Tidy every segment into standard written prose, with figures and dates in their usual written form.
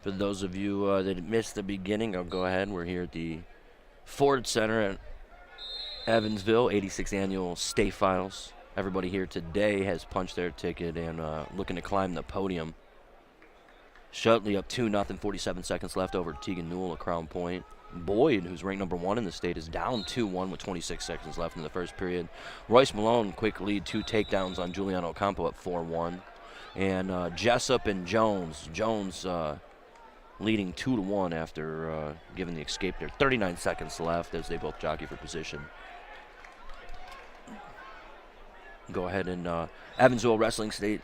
For those of you that missed the beginning, I'll go ahead. We're here at the Ford Center at Evansville, 86th Annual State Finals. Everybody here today has punched their ticket and looking to climb the podium. Shutley up 2-0, 47 seconds left over Tegan Newell at Crown Point. Boyd, who's ranked number 1 in the state, is down 2-1 with 26 seconds left in the first period. Royce Malone, quick lead, 2 takedowns on Juliano Ocampo at 4-1. And Jessup and Jones. Jones leading 2-1 after giving the escape there. 39 seconds left as they both jockey for position. Go ahead and Evansville Wrestling State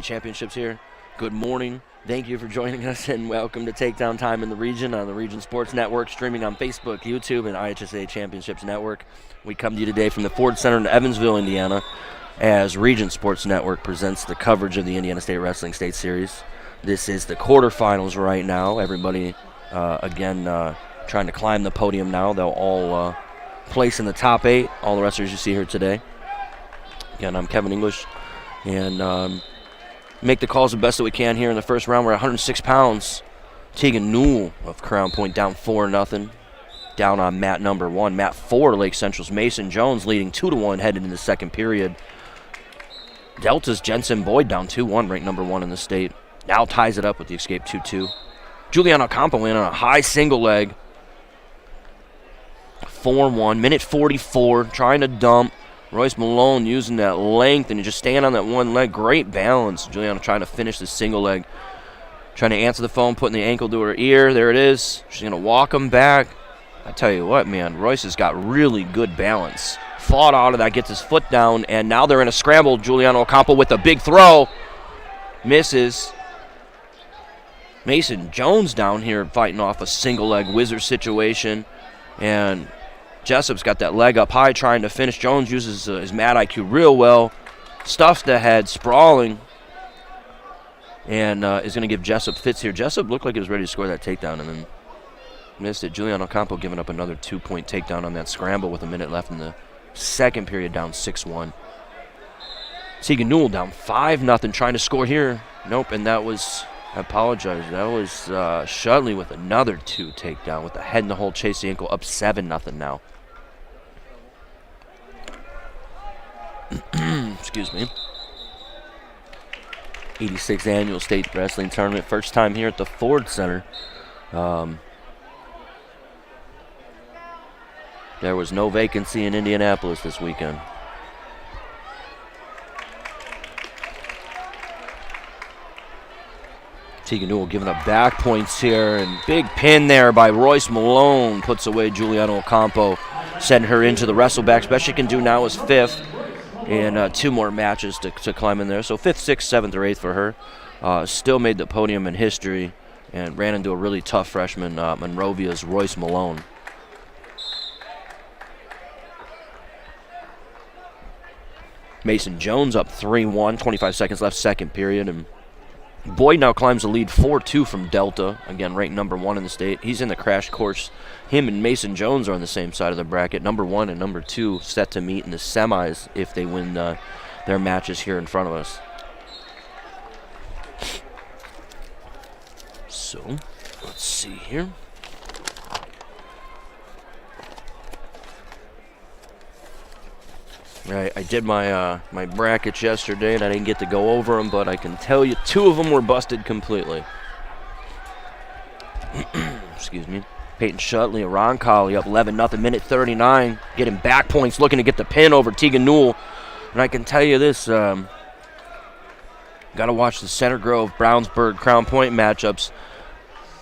Championships here. Good morning. Thank you for joining us, and welcome to Takedown Time in the Region on the Region Sports Network, streaming on Facebook, YouTube, and IHSA Championships Network. We come to you today from the Ford Center in Evansville, Indiana, as Region Sports Network presents the coverage of the Indiana State Wrestling State Series. This is the quarterfinals right now. Everybody, again, trying to climb the podium now. They'll all place in the top 8, all the wrestlers you see here today. Again, I'm Kevin English, and make the calls the best that we can here in the first round. We're at 106 pounds. Tegan Newell of Crown Point down 4-0. Down on mat number 1. Mat 4, Lake Central's Mason Jones leading 2-1 headed into the second period. Delta's Jensen Boyd down 2-1, ranked number 1 in the state. Now ties it up with the escape 2-2. Juliano Ocampo in on a high single leg. 4-1, minute 44, trying to dump. Royce Malone using that length and just staying on that one leg. Great balance. Juliana trying to finish the single leg. Trying to answer the phone, putting the ankle to her ear. There it is. She's going to walk him back. I tell you what, man, Royce has got really good balance. Fought out of that, gets his foot down, and now they're in a scramble. Juliano Ocampo with a big throw. Misses. Mason Jones down here fighting off a single leg wizard situation. And Jessup's got that leg up high trying to finish. Jones uses his mat IQ real well. Stuffs the head, sprawling. And is going to give Jessup fits here. Jessup looked like he was ready to score that takedown and then missed it. Juliano Ocampo giving up another 2-point takedown on that scramble with a minute left in the second period, down 6-1. Tegan Newell down 5-0, trying to score here. Nope, and that was, I apologize, that was Shutley with another 2 takedown with the head in the hole, chase the ankle, up 7-0 now. Excuse me. 86th Annual State Wrestling Tournament, first time here at the Ford Center. There was no vacancy in Indianapolis this weekend. Tegan Newell giving up back points here, and big pin there by Royce Malone puts away Juliano Ocampo, sending her into the wrestlebacks. Best she can do now is 5th, and 2 more matches to climb in there. So 5th, 6th, 7th, or 8th for her. Still made the podium in history and ran into a really tough freshman, Monrovia's Royce Malone. Mason Jones up 3-1, 25 seconds left, second period, and Boyd now climbs the lead 4-2 from Delta, again ranked number 1 in the state. He's in the crash course. Him and Mason Jones are on the same side of the bracket. Number 1 and number 2 set to meet in the semis if they win their matches here in front of us. So, let's see here. I did my my brackets yesterday, and I didn't get to go over them, but I can tell you 2 of them were busted completely. Excuse me. Peyton Shutley and Ron Colley up 11-0, minute 39, getting back points, looking to get the pin over Tegan Newell. And I can tell you this, got to watch the Center Grove, Brownsburg, Crown Point matchups.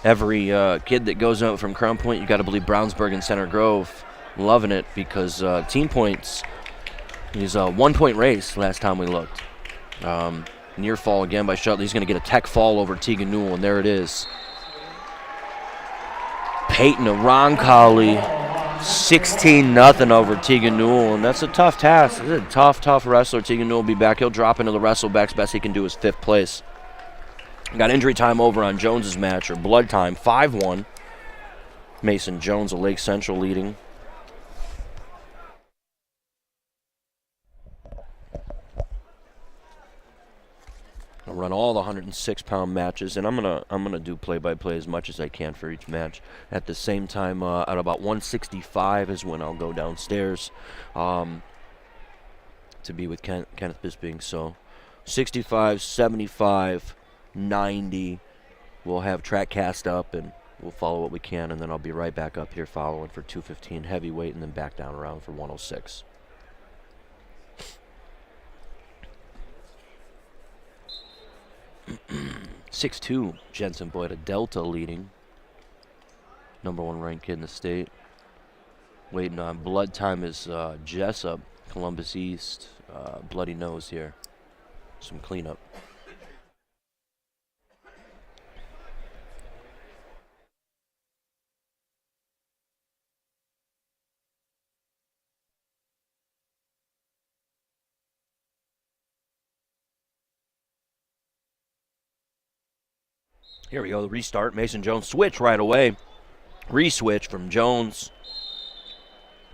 Every kid that goes out from Crown Point, you got to believe Brownsburg and Center Grove loving it, because team points is a 1-point race last time we looked. Near fall again by Shutley. He's going to get a tech fall over Tegan Newell, and there it is. Peyton and Ron Colley, 16-0 over Tegan Newell, and that's a tough task. This is a tough wrestler. Tegan Newell will be back. He'll drop into the wrestlebacks. Best he can do is 5th place. Got injury time over on Jones's match, or blood time, 5-1. Mason Jones of Lake Central leading. I'll run all the 106-pound matches, and I'm gonna do play-by-play as much as I can for each match. At the same time, at about 165 is when I'll go downstairs to be with Kenneth Bisping. So 65, 75, 90. We'll have track cast up, and we'll follow what we can, and then I'll be right back up here following for 215 heavyweight, and then back down around for 106. (6'2", Jensen Boyd, a Delta leading. #1 ranked kid in the state. Waiting on blood time is Jessup, Columbus East. Bloody nose here. Some cleanup. Here we go, the restart. Mason Jones switch right away. Re-switch from Jones.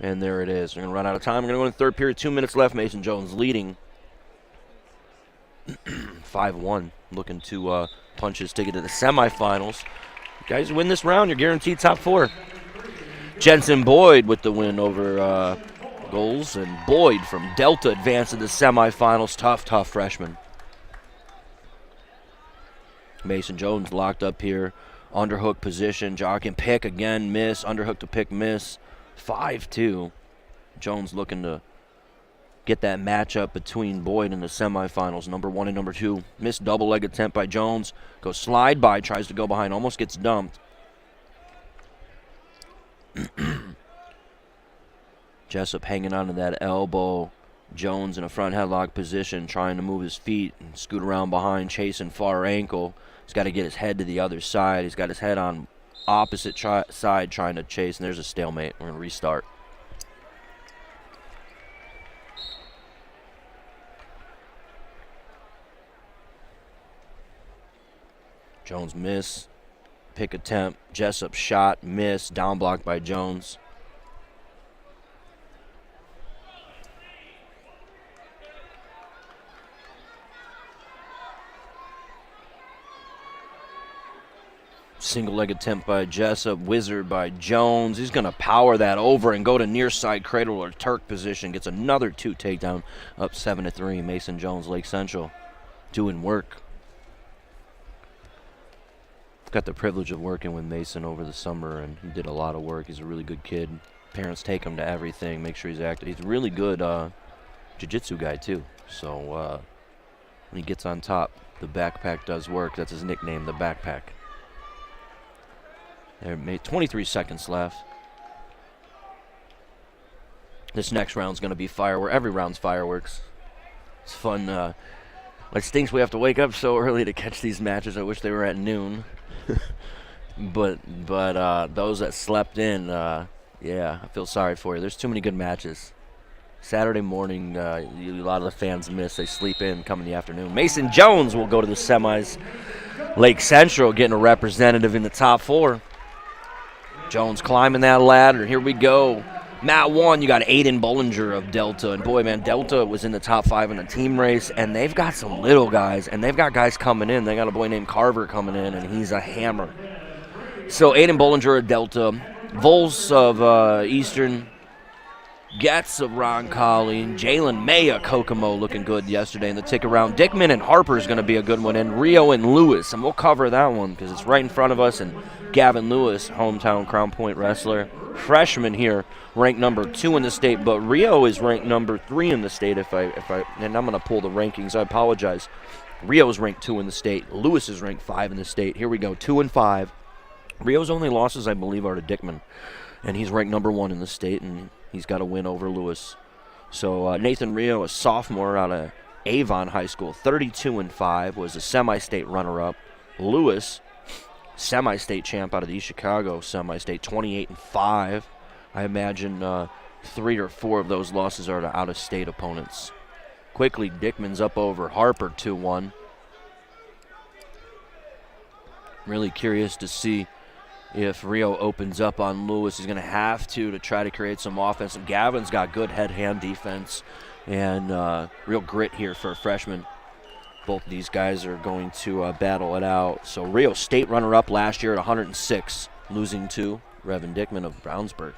And there it is. We're going to run out of time. We're going to go in the third period. 2 minutes left. Mason Jones leading 5-1. Looking to punch his ticket to the semifinals. You guys win this round, you're guaranteed top 4. Jensen Boyd with the win over Goals. And Boyd from Delta advanced to the semifinals. Tough freshman. Mason Jones locked up here. Underhook position. Jock pick again. Miss. Underhook to pick. Miss. 5-2. Jones looking to get that matchup between Boyd and the semifinals. #1 and #2. Missed double leg attempt by Jones. Goes slide by. Tries to go behind. Almost gets dumped. Jessup hanging on to that elbow. Jones in a front headlock position. Trying to move his feet and scoot around behind. Chasing far ankle. He's got to get his head to the other side. He's got his head on opposite side trying to chase, and there's a stalemate. We're going to restart. Jones miss. Pick attempt. Jessup shot. Miss. Down blocked by Jones. Single leg attempt by Jessup, wizard by Jones. He's going to power that over and go to near side cradle or Turk position. Gets another 2 takedown, up 7-3. Mason Jones, Lake Central, doing work. Got the privilege of working with Mason over the summer, and he did a lot of work. He's a really good kid. Parents take him to everything, make sure he's active. He's a really good jiu-jitsu guy too. So when he gets on top, the backpack does work. That's his nickname, the backpack. There, 23 seconds left. This next round's going to be fireworks. Every round's fireworks. It's fun. It stinks we have to wake up so early to catch these matches. I wish they were at noon. but those that slept in, yeah, I feel sorry for you. There's too many good matches. Saturday morning, a lot of the fans miss. They sleep in, come in the afternoon. Mason Jones will go to the semis. Lake Central getting a representative in the top 4. Jones climbing that ladder. Here we go. Mat 1, you got Aiden Bollinger of Delta. And boy, man, Delta was in the top 5 in the team race, and they've got some little guys, and they've got guys coming in. They got a boy named Carver coming in, and he's a hammer. So Aiden Bollinger of Delta. Vols of Eastern. Getz of Ron Colley. Jalen May of Kokomo looking good yesterday in the ticket round. Dickman and Harper is going to be a good one. And Rio and Lewis, and we'll cover that one because it's right in front of us. And Gavin Lewis, hometown Crown Point wrestler. Freshman here, ranked #2 in the state, but Rio is ranked #3 in the state. And I'm going to pull the rankings. I apologize. Rio is ranked 2 in the state. Lewis is ranked 5 in the state. Here we go, 2 and 5. Rio's only losses, I believe, are to Dickman, and he's ranked #1 in the state, and he's got a win over Lewis. So Nathan Rio, a sophomore out of Avon High School, 32 and 5, was a semi-state runner-up. Lewis, semi-state champ out of the East Chicago semi-state, 28 and 5. I imagine 3 or 4 of those losses are to out-of-state opponents. Quickly, Dickman's up over Harper 2-1. Really curious to see if Rio opens up on Lewis. He's going to have to try to create some offense. And Gavin's got good head-hand defense and real grit here for a freshman. Both of these guys are going to battle it out. So Rio State runner-up last year at 106, losing to Revan Dickman of Brownsburg.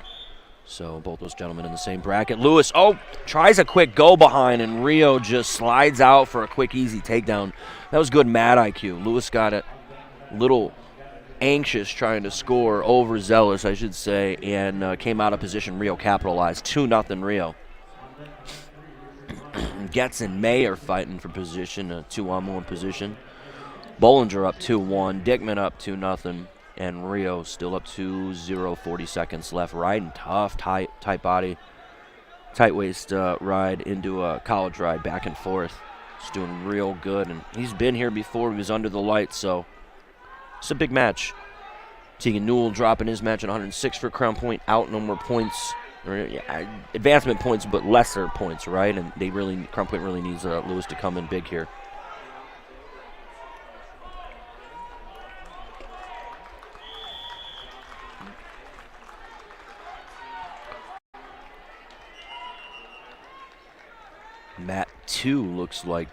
So both those gentlemen in the same bracket. Lewis, tries a quick go behind, and Rio just slides out for a quick, easy takedown. That was good mat IQ. Lewis got it a little anxious trying to score, overzealous, I should say, and came out of position. Rio capitalized. 2-0 Rio. Getz and May are fighting for position, a 2-on-1 position. Bollinger up 2-1, Dickman up 2-0, and Rio still up 2-0, 40 seconds left. Riding tough, tight body, tight waist ride into a college ride, back and forth. Just doing real good, and he's been here before. He was under the lights, so it's a big match. Tegan Newell dropping his match at 106 for Crown Point, out no more points. Advancement points, but lesser points, right? And Crown Point really needs Lewis to come in big here. Mat 2 looks like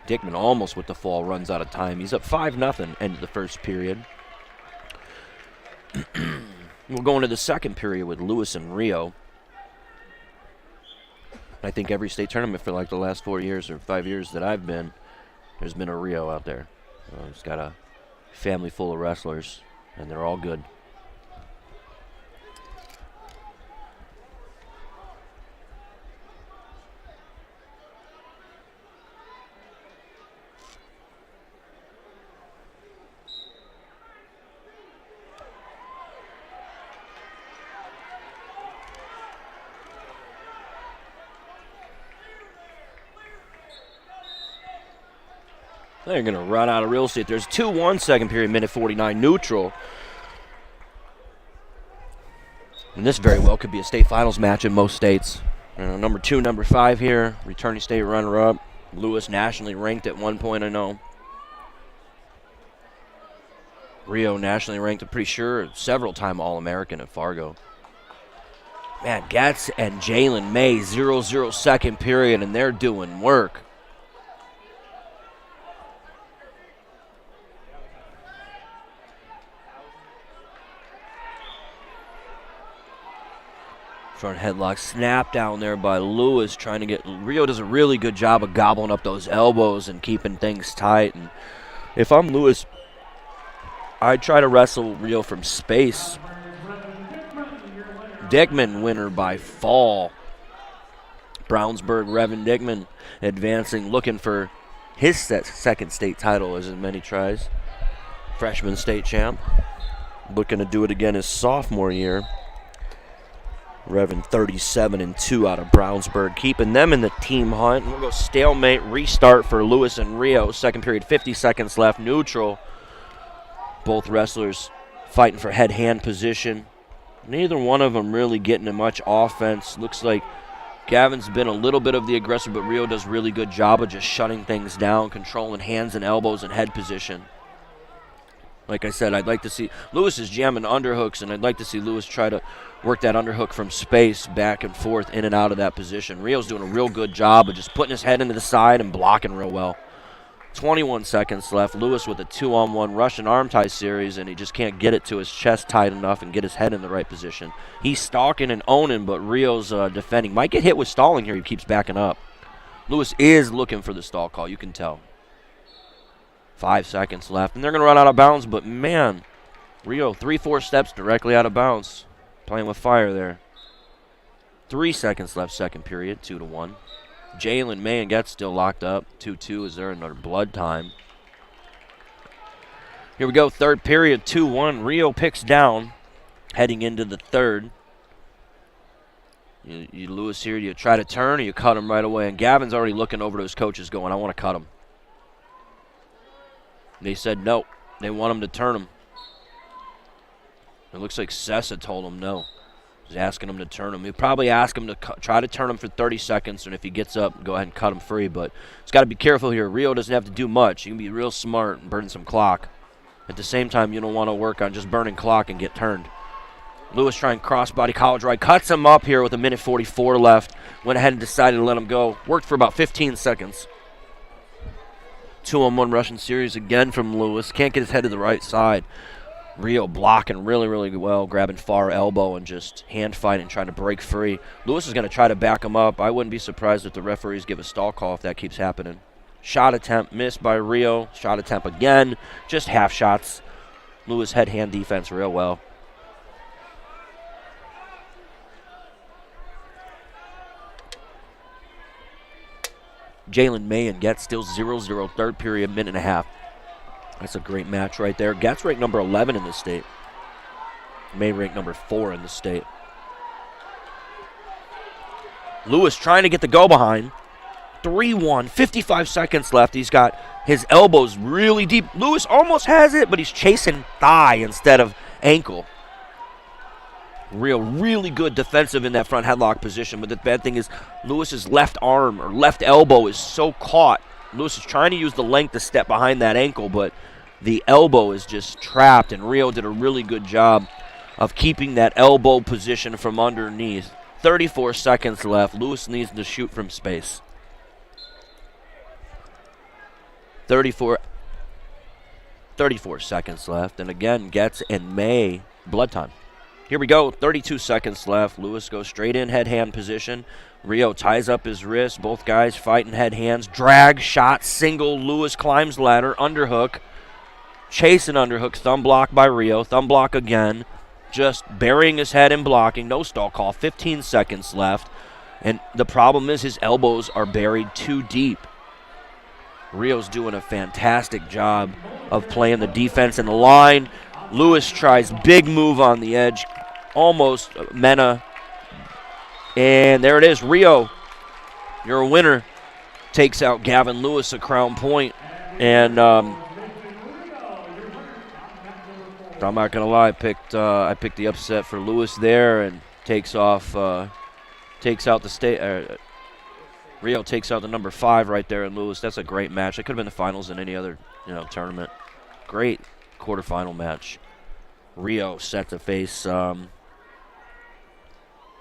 Dickman almost with the fall, runs out of time. He's up 5-0 end of the first period. We'll go into the second period with Lewis and Rio. I think every state tournament for like the last 4 years or 5 years that I've been, there's been a Rio out there. He's got a family full of wrestlers, and they're all good. They're going to run out of real estate. There's 2-1 second period, minute 49, neutral. And this very well could be a state finals match in most states. Number 2, number 5 here, returning state runner-up. Lewis nationally ranked at one point, I know. Rio nationally ranked, I'm pretty sure, several-time All-American at Fargo. Man, Getz and Jalen May, 0-0 second period, and they're doing work. Front headlock snap down there by Lewis, trying to get Rio does a really good job of gobbling up those elbows and keeping things tight. And if I'm Lewis, I try to wrestle Rio from space. Dickman winner by fall. Brownsburg Revan Dickman advancing, looking for his second state title as many tries. Freshman state champ, looking to do it again his sophomore year. Revan 37-2 out of Brownsburg, keeping them in the team hunt. We'll go stalemate, restart for Lewis and Rio. Second period, 50 seconds left, neutral. Both wrestlers fighting for head-hand position. Neither one of them really getting much offense. Looks like Gavin's been a little bit of the aggressor, but Rio does a really good job of just shutting things down, controlling hands and elbows and head position. Like I said, I'd like to see Lewis is jamming underhooks, and I'd like to see Lewis try to work that underhook from space back and forth in and out of that position. Rio's doing a real good job of just putting his head into the side and blocking real well. 21 seconds left. Lewis with a 2-on-1 Russian arm tie series, and he just can't get it to his chest tight enough and get his head in the right position. He's stalking and owning, but Rio's defending. Might get hit with stalling here. He keeps backing up. Lewis is looking for the stall call. You can tell. 5 seconds left, and they're going to run out of bounds, but man, Rio 3-4 steps directly out of bounds. Playing with fire there. 3 seconds left second period, 2-1. Jalen May and Getz still locked up. 2-2 as they're in their blood time. Here we go, third period, 2-1. Rio picks down, heading into the third. You Lewis here, you try to turn or you cut him right away, and Gavin's already looking over to his coaches going, I want to cut him. They said no. They want him to turn him. It looks like Sessa told him no. He's asking him to turn him. He'll probably ask him to try to turn him for 30 seconds, and if he gets up, go ahead and cut him free. But he's got to be careful here. Rio doesn't have to do much. He can be real smart and burn some clock. At the same time, you don't want to work on just burning clock and get turned. Lewis trying crossbody college ride. Cuts him up here with a minute 44 left. Went ahead and decided to let him go. Worked for about 15 seconds. 2-on-1 Russian series again from Lewis. Can't get his head to the right side. Rio blocking really, really well, grabbing far elbow and just hand fighting, trying to break free. Lewis is going to try to back him up. I wouldn't be surprised if the referees give a stall call if that keeps happening. Shot attempt missed by Rio. Shot attempt again. Just half shots. Lewis head-hand defense real well. Jalen May and Getz still 0-0, third period, minute and a half. That's a great match right there. Getz ranked number 11 in the state. May ranked number 4 in the state. Lewis trying to get the go behind. 3-1, 55 seconds left. He's got his elbows really deep. Lewis almost has it, but he's chasing thigh instead of ankle. Really good defensive in that front headlock position, but the bad thing is Lewis's left arm or left elbow is so caught. Lewis is trying to use the length to step behind that ankle, but the elbow is just trapped, and Rio did a really good job of keeping that elbow position from underneath. 34 seconds left. Lewis needs to shoot from space. 34 seconds left, and again, Getz and May, blood time. Here we go, 32 seconds left. Lewis goes straight in head-hand position. Rio ties up his wrist. Both guys fighting head-hands. Drag, shot, single. Lewis climbs ladder, underhook. Chasing underhook, thumb block by Rio. Thumb block again. Just burying his head and blocking. No stall call, 15 seconds left. And the problem is his elbows are buried too deep. Rio's doing a fantastic job of playing the defense in the line. Lewis tries big move on the edge. Almost Mena. And there it is. Rio, you're a winner. Takes out Gavin Lewis at Crown Point. And I'm not going to lie, I picked the upset for Lewis there and takes out the state. Rio takes out the number 5 right there in Lewis. That's a great match. It could have been the finals in any other tournament. Great quarterfinal match. Rio set to face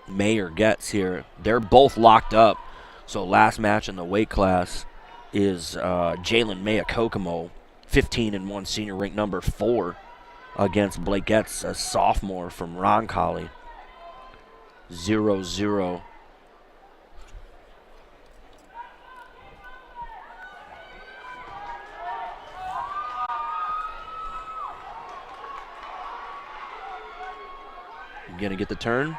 May or Getz here. They're both locked up. So last match in the weight class is Jalen May of Kokomo, 15-1 senior, ranked number 4, against Blake Getz, a sophomore from Roncalli. 0-0. Gonna get the turn.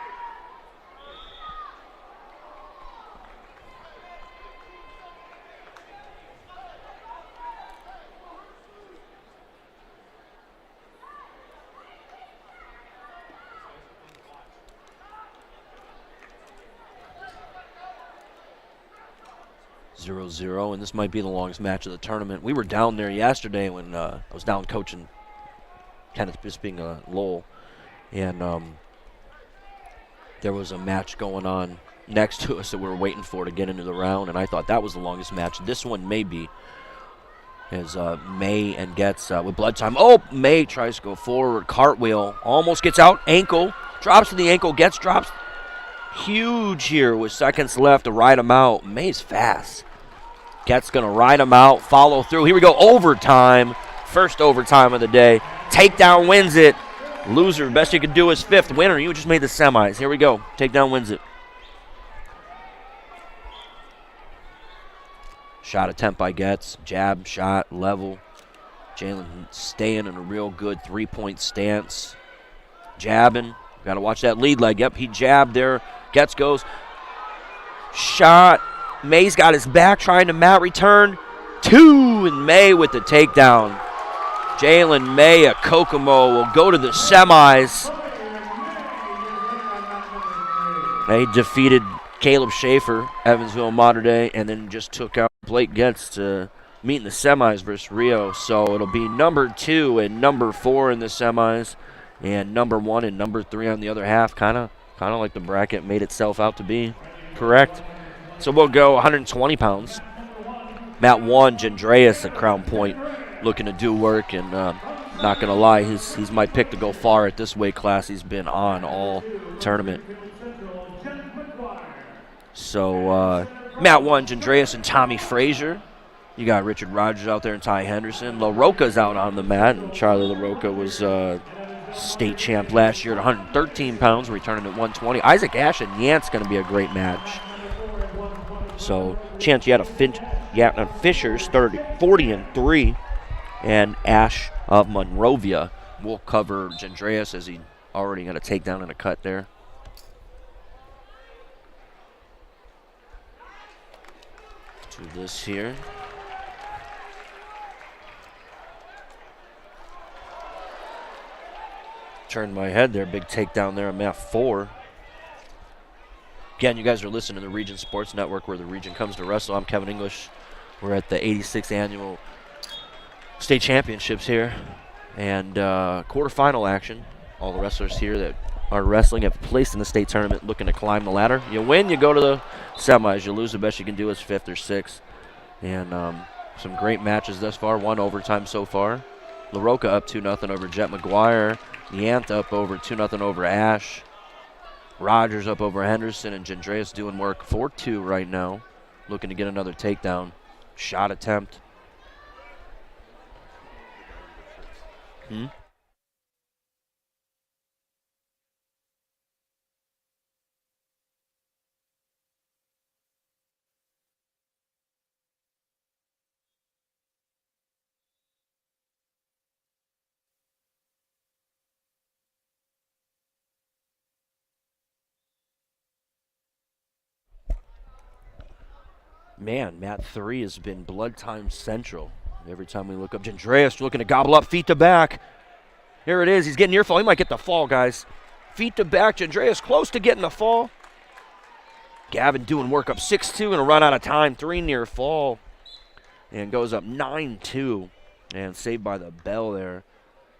And this might be the longest match of the tournament. We were down there yesterday when I was down coaching, kind of just being a lull, and there was a match going on next to us that we were waiting for to get into the round, and I thought that was the longest match. This one may be, as May and Getz with blood time. Oh, May tries to go forward, cartwheel, almost gets out, ankle, drops to the ankle, Getz drops. Huge here with seconds left to ride him out. May's fast. Getz going to ride him out, follow through. Here we go, overtime. First overtime of the day. Takedown wins it. Loser, best you could do is 5th. Winner, you just made the semis. Here we go. Takedown wins it. Shot attempt by Getz. Jab, shot, level. Jalen staying in a real good 3-point stance. Jabbing. Got to watch that lead leg. Yep, he jabbed there. Getz goes. Shot. May's got his back trying to mat return. 2, and May with the takedown. Jalen May of Kokomo will go to the semis. They defeated Caleb Schaefer, Evansville Mater Dei, and then just took out Blake Getz to meet in the semis versus Rio. So it'll be number 2 and number 4 in the semis, and number 1 and number 3 on the other half. Kind of like the bracket made itself out to be. Correct. So we'll go 120 pounds. Matt 1, Jandreas at Crown Point, looking to do work, and not going to lie, he's my pick to go far at this weight class. He's been on all tournament. So Matt 1, Jandreas and Tommy Frazier You got Richard Rogers out there and Ty Henderson. LaRocca's out on the mat, and Charlie LaRocca was state champ last year at 113 pounds, returning at 120. Isaac Ash and Yant's going to be a great match. So, chance you had Fisher's 40-3, and Ash of Monrovia will cover Gendreas as he already got a takedown and a cut there. To this here. Turned my head there, big takedown there on mat 4. Again, you guys are listening to the Region Sports Network, where the region comes to wrestle. I'm Kevin English. We're at the 86th annual state championships here, and quarterfinal action. All the wrestlers here that are wrestling have placed in the state tournament, looking to climb the ladder. You win, you go to the semis. You lose, the best you can do is 5th or 6th. And some great matches thus far. 1 overtime so far. LaRocca up 2-0 over Jet McGuire. Yant up over 2-0 over Ash. Rogers up over Henderson, and Gendreas doing work 4-2 right now. Looking to get another takedown. Shot attempt. Man, mat 3 has been blood time central. Every time we look up, Gendreas looking to gobble up, feet to back. Here it is. He's getting near fall. He might get the fall, guys. Feet to back. Gendreas close to getting the fall. Gavin doing work up 6-2 and a run out of time. 3 near fall. And goes up 9-2. And saved by the bell there.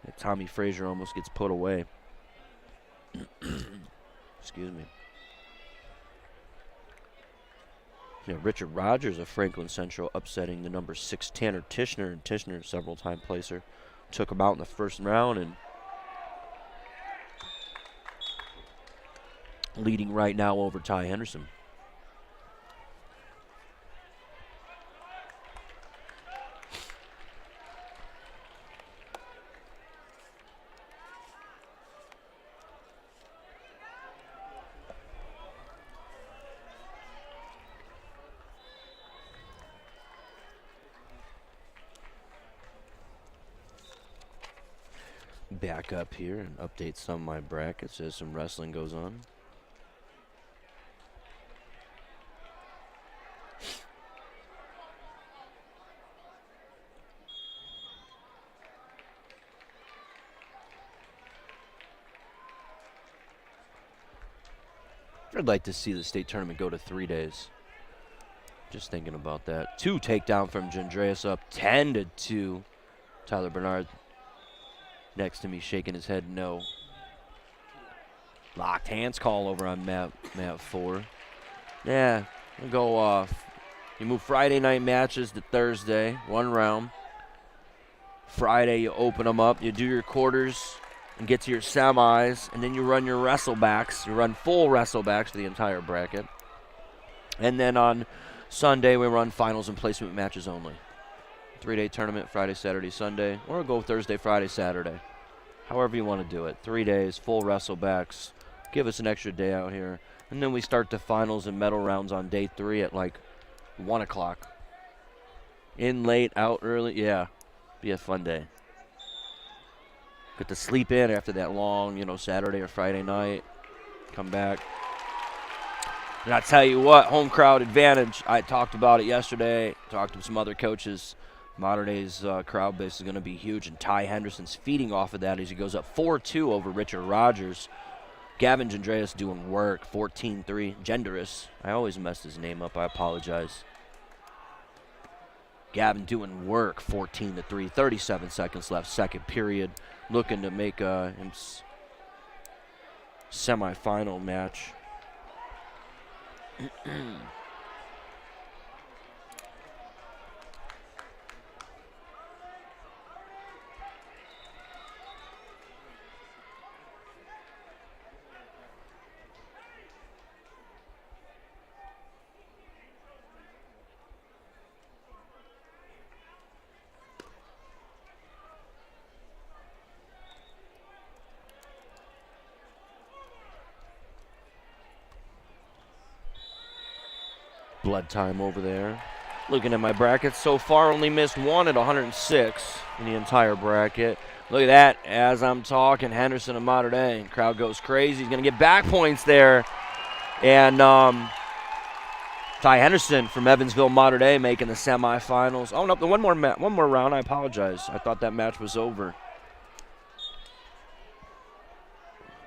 And Tommy Frazier almost gets put away. Excuse me. Yeah, Richard Rogers of Franklin Central upsetting the number 6 Tanner Tishner. And Tishner, several-time placer, took him out in the first round and leading right now over Ty Henderson. Back up here and update some of my brackets as some wrestling goes on. I'd like to see the state tournament go to 3 days. Just thinking about that. 2 takedown from Gendreas, up 10-2. Tyler Bernard next to me shaking his head no. Locked hands call over on mat 4. Yeah, we'll go off. You move Friday night matches to Thursday, 1 round. Friday you open them up, you do your quarters and get to your semis, and then you run your wrestlebacks. You run full wrestlebacks for the entire bracket. And then on Sunday we run finals and placement matches only. 3-day tournament, Friday, Saturday, Sunday, or go Thursday, Friday, Saturday. However you want to do it. 3 days, full wrestlebacks. Give us an extra day out here. And then we start the finals and medal rounds on day 3 at like 1 o'clock. In late, out early. Yeah, be a fun day. Get to sleep in after that long, Saturday or Friday night. Come back. And I tell you what, home crowd advantage. I talked about it yesterday. Talked to some other coaches. Modern Day's crowd base is going to be huge, and Ty Henderson's feeding off of that as he goes up 4-2 over Richard Rogers. Gavin Gendreas doing work, 14-3. Gendreas. I always mess his name up. I apologize. Gavin doing work, 14-3. 37 seconds left, second period. Looking to make him semifinal match. Blood time over there. Looking at my bracket so far, only missed one at 106 in the entire bracket. Look at that, as I'm talking, Henderson of Mater Dei. Crowd goes crazy. He's going to get back points there. And Ty Henderson from Evansville Mater Dei making the semifinals. Oh, no, one more round. I apologize. I thought that match was over.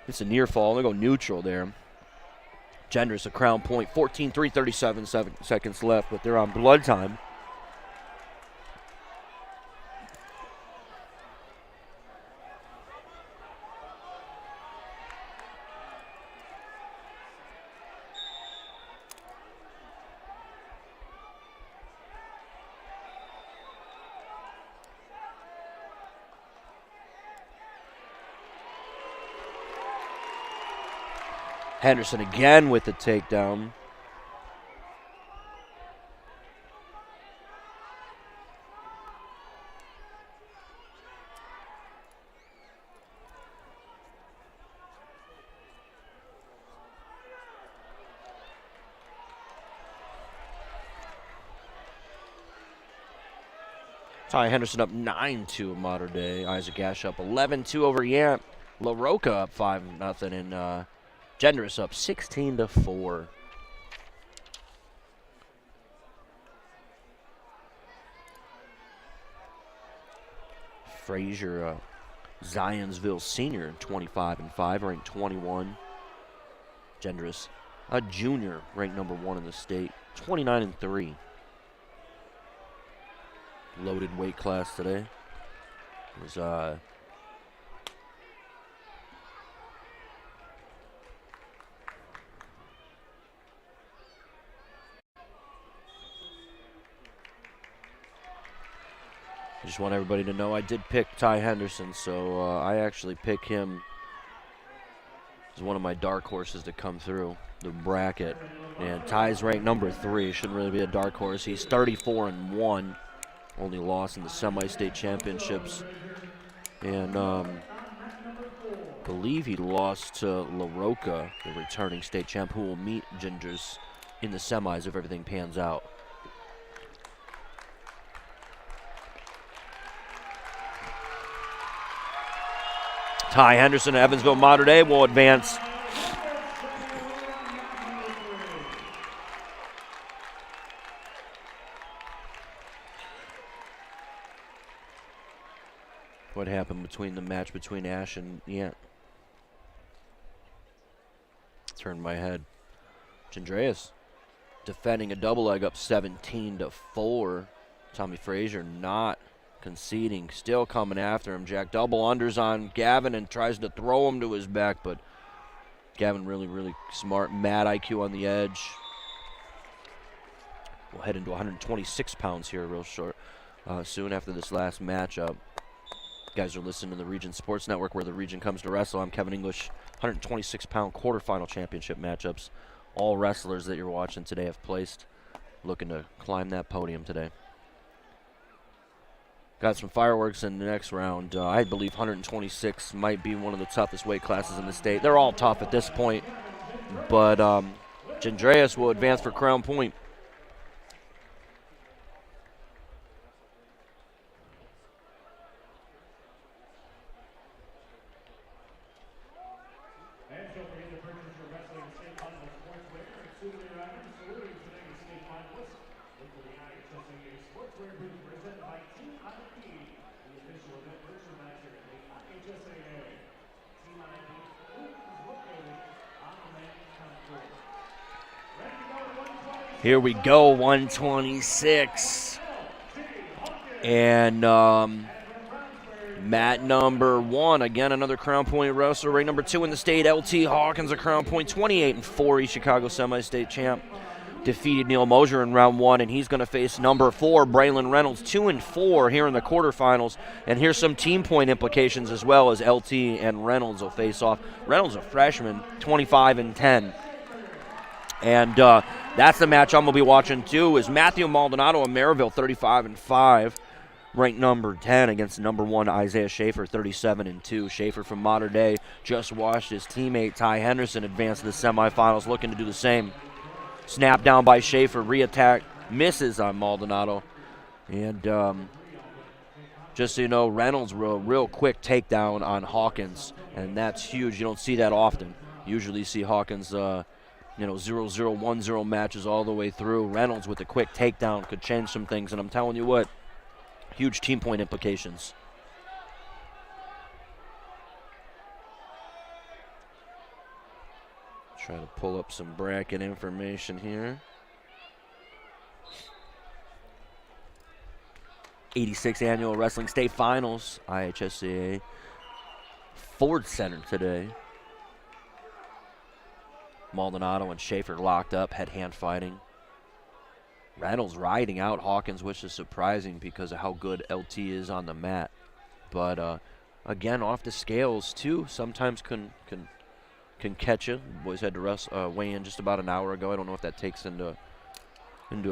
It's a near fall. They go neutral there. Genders a crown point. 14-3, 37 seconds left, but they're on blood time. Henderson again with the takedown. Ty Henderson up 9-2 Mater Dei. Isaac Ash up 11-2 over Yant. La Roca up 5-0, and Genders up 16-4. Frazier, Zionsville senior, 25-5, ranked 21. Genders, a junior, ranked number 1 in the state, 29-3. Loaded weight class today. It was I just want everybody to know I did pick Ty Henderson, so I actually pick him as one of my dark horses to come through the bracket. And Ty's ranked number 3. Shouldn't really be a dark horse. He's 34-1. Only lost in the semi-state championships. And believe he lost to La Roca, the returning state champ, who will meet Genders in the semis if everything pans out. Ty Henderson of Evansville Mater Dei will advance. What happened between the match between Ash and Yant? Turned my head. Gendreas defending a double leg up 17-4. Tommy Frazier not conceding, still coming after him. Jack double unders on Gavin and tries to throw him to his back, but Gavin really smart. Mad IQ on the edge. We'll head into 126 pounds here real short soon after this last matchup. You guys are listening to the Region Sports Network, where the region comes to wrestle. I'm Kevin English. 126-pound quarterfinal championship matchups. All wrestlers that you're watching today have placed, looking to climb that podium today. Got some fireworks in the next round. I believe 126 might be one of the toughest weight classes in the state. They're all tough at this point, but Gendreas will advance for crown point. Here we go, 126. And mat number 1, again, another Crown Point wrestler. Ranked number 2 in the state, LT Hawkins, a Crown Point, 28-4, East Chicago semi-state champ. Defeated Neil Mosier in round 1, and he's going to face number 4, Braylon Reynolds, 2-4 here in the quarterfinals. And here's some team point implications as well, as LT and Reynolds will face off. Reynolds, a freshman, 25-10. And that's the match I'm going to be watching, too, is Matthew Maldonado of Maryville, 35-5, ranked number 10 against number 1 Isaiah Schaefer, 37-2. Schaefer from Mater Dei just watched his teammate Ty Henderson advance to the semifinals, looking to do the same. Snap down by Schaefer, re-attack, misses on Maldonado. And just so you know, Reynolds real quick takedown on Hawkins, and that's huge. You don't see that often. Usually you see Hawkins, 0-0, 1-0 matches all the way through. Reynolds with a quick takedown could change some things, and I'm telling you what, huge team point implications. Try to pull up some bracket information here. 86th Annual Wrestling State Finals, IHSCA Ford Center today. Maldonado and Schaefer locked up, head-hand fighting. Reynolds riding out Hawkins, which is surprising because of how good LT is on the mat. But again, off the scales too, sometimes can catch you. Boys had to weigh in just about an hour ago. I don't know if that takes into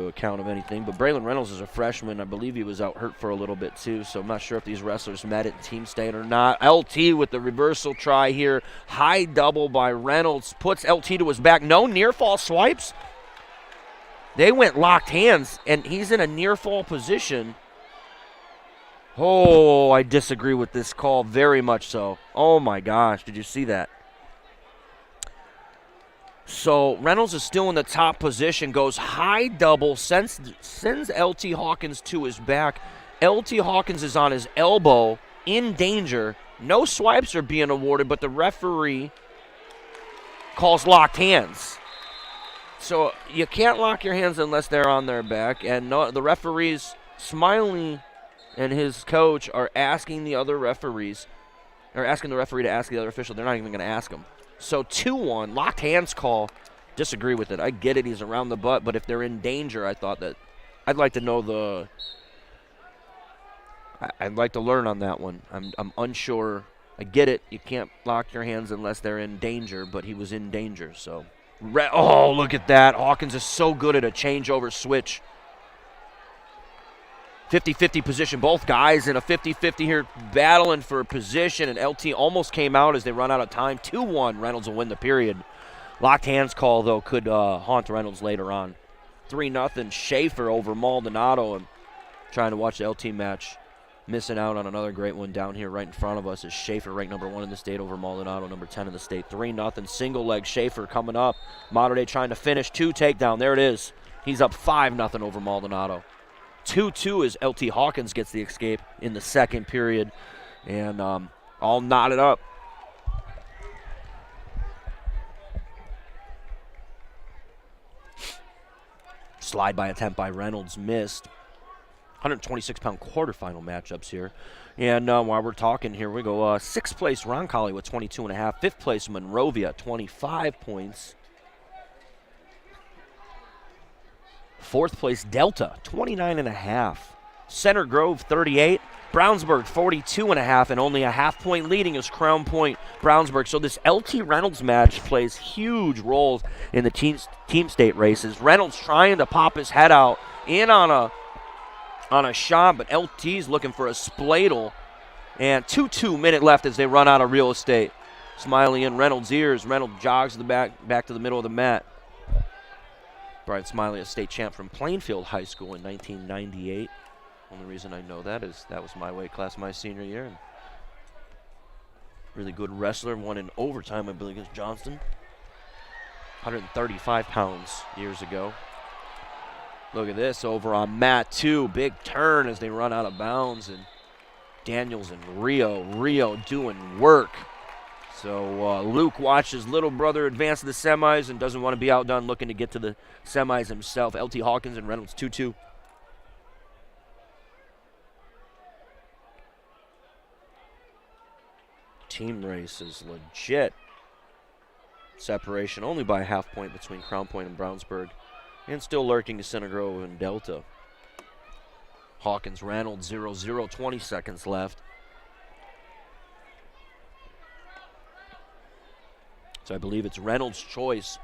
account of anything. But Braylon Reynolds is a freshman. I believe he was out hurt for a little bit too, so I'm not sure if these wrestlers met at team state or not. LT with the reversal try here. High double by Reynolds. Puts LT to his back. No near fall swipes. They went locked hands, and he's in a near fall position. Oh, I disagree with this call very much so. Oh my gosh, did you see that? So Reynolds is still in the top position, goes high double, sends LT Hawkins to his back. LT Hawkins is on his elbow, in danger. No swipes are being awarded, but the referee calls locked hands. So you can't lock your hands unless they're on their back, and the referees, Smiley and his coach, are asking the other referees, or asking the referee to ask the other official. They're not even going to ask him. So 2-1, locked hands call. Disagree with it. I get it, he's around the butt, but if they're in danger, I thought that I'd like to know I'd like to learn on that one. I'm unsure. I get it. You can't lock your hands unless they're in danger, but he was in danger. So, oh, look at that. Hawkins is so good at a changeover switch. 50-50 position. Both guys in a 50-50 here battling for position, and LT almost came out as they run out of time. 2-1. Reynolds will win the period. Locked hands call, though, could haunt Reynolds later on. 3-0 Schaefer over Maldonado. And trying to watch the LT match. Missing out on another great one down here right in front of us is Schaefer, ranked number 1 in the state over Maldonado, number 10 in the state. 3-0 single leg Schaefer coming up. Mater Dei trying to finish. 2 takedown. There it is. He's up 5-0 over Maldonado. 2-2 as LT Hawkins gets the escape in the second period. And all knotted up. Slide by attempt by Reynolds missed. 126-pound quarterfinal matchups here. And while we're talking here, we go 6th place Roncalli with 22.5. 5th place Monrovia, 25 points. 4th place Delta, 29.5. Center Grove, 38. Brownsburg, 42.5, and only a half-point leading is Crown Point Brownsburg. So this LT Reynolds match plays huge roles in the team state races. Reynolds trying to pop his head out in on a shot, but LT's looking for a spladle. And 2 minute left as they run out of real estate. Smiley in Reynolds' ears. Reynolds jogs to the back to the middle of the mat. Brian Smiley, a state champ from Plainfield High School in 1998. Only reason I know that is that was my weight class my senior year. And really good wrestler, won in overtime, I believe, against Johnston. 135 pounds years ago. Look at this over on mat 2. Big turn as they run out of bounds. And Daniels and Rio doing work. So Luke watches little brother advance to the semis and doesn't want to be outdone, looking to get to the semis himself. LT Hawkins and Reynolds 2-2. Team race is legit. Separation only by a half point between Crown Point and Brownsburg. And still lurking is Center Grove and Delta. Hawkins Reynolds 0-0, 20 seconds left. So I believe it's Reynolds' choice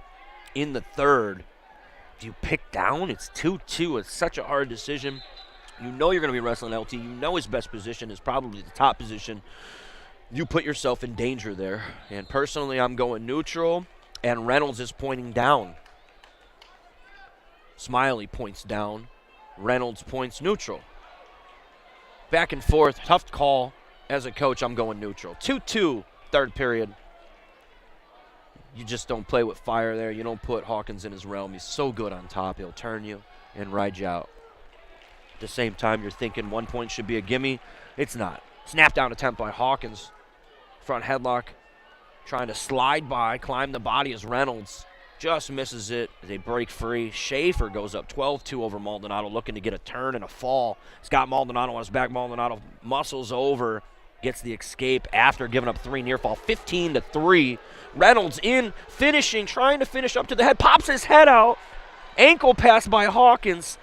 in the third. Do you pick down? It's 2-2. It's such a hard decision. You know you're going to be wrestling LT. You know his best position is probably the top position. You put yourself in danger there. And personally, I'm going neutral, and Reynolds is pointing down. Smiley points down. Reynolds points neutral. Back and forth, tough call. As a coach, I'm going neutral. 2-2, third period. You just don't play with fire there. You don't put Hawkins in his realm. He's so good on top. He'll turn you and ride you out. At the same time, you're thinking 1 point should be a gimme. It's not. Snap down attempt by Hawkins. Front headlock. Trying to slide by, climb the body as Reynolds. Just misses it. They break free. Schaefer goes up 12-2 over Maldonado, looking to get a turn and a fall. He's got Maldonado on his back. Maldonado muscles over. Gets the escape after giving up 3 near fall. 15-3. Reynolds in, finishing, trying to finish up to the head. Pops his head out. Ankle pass by Hawkins.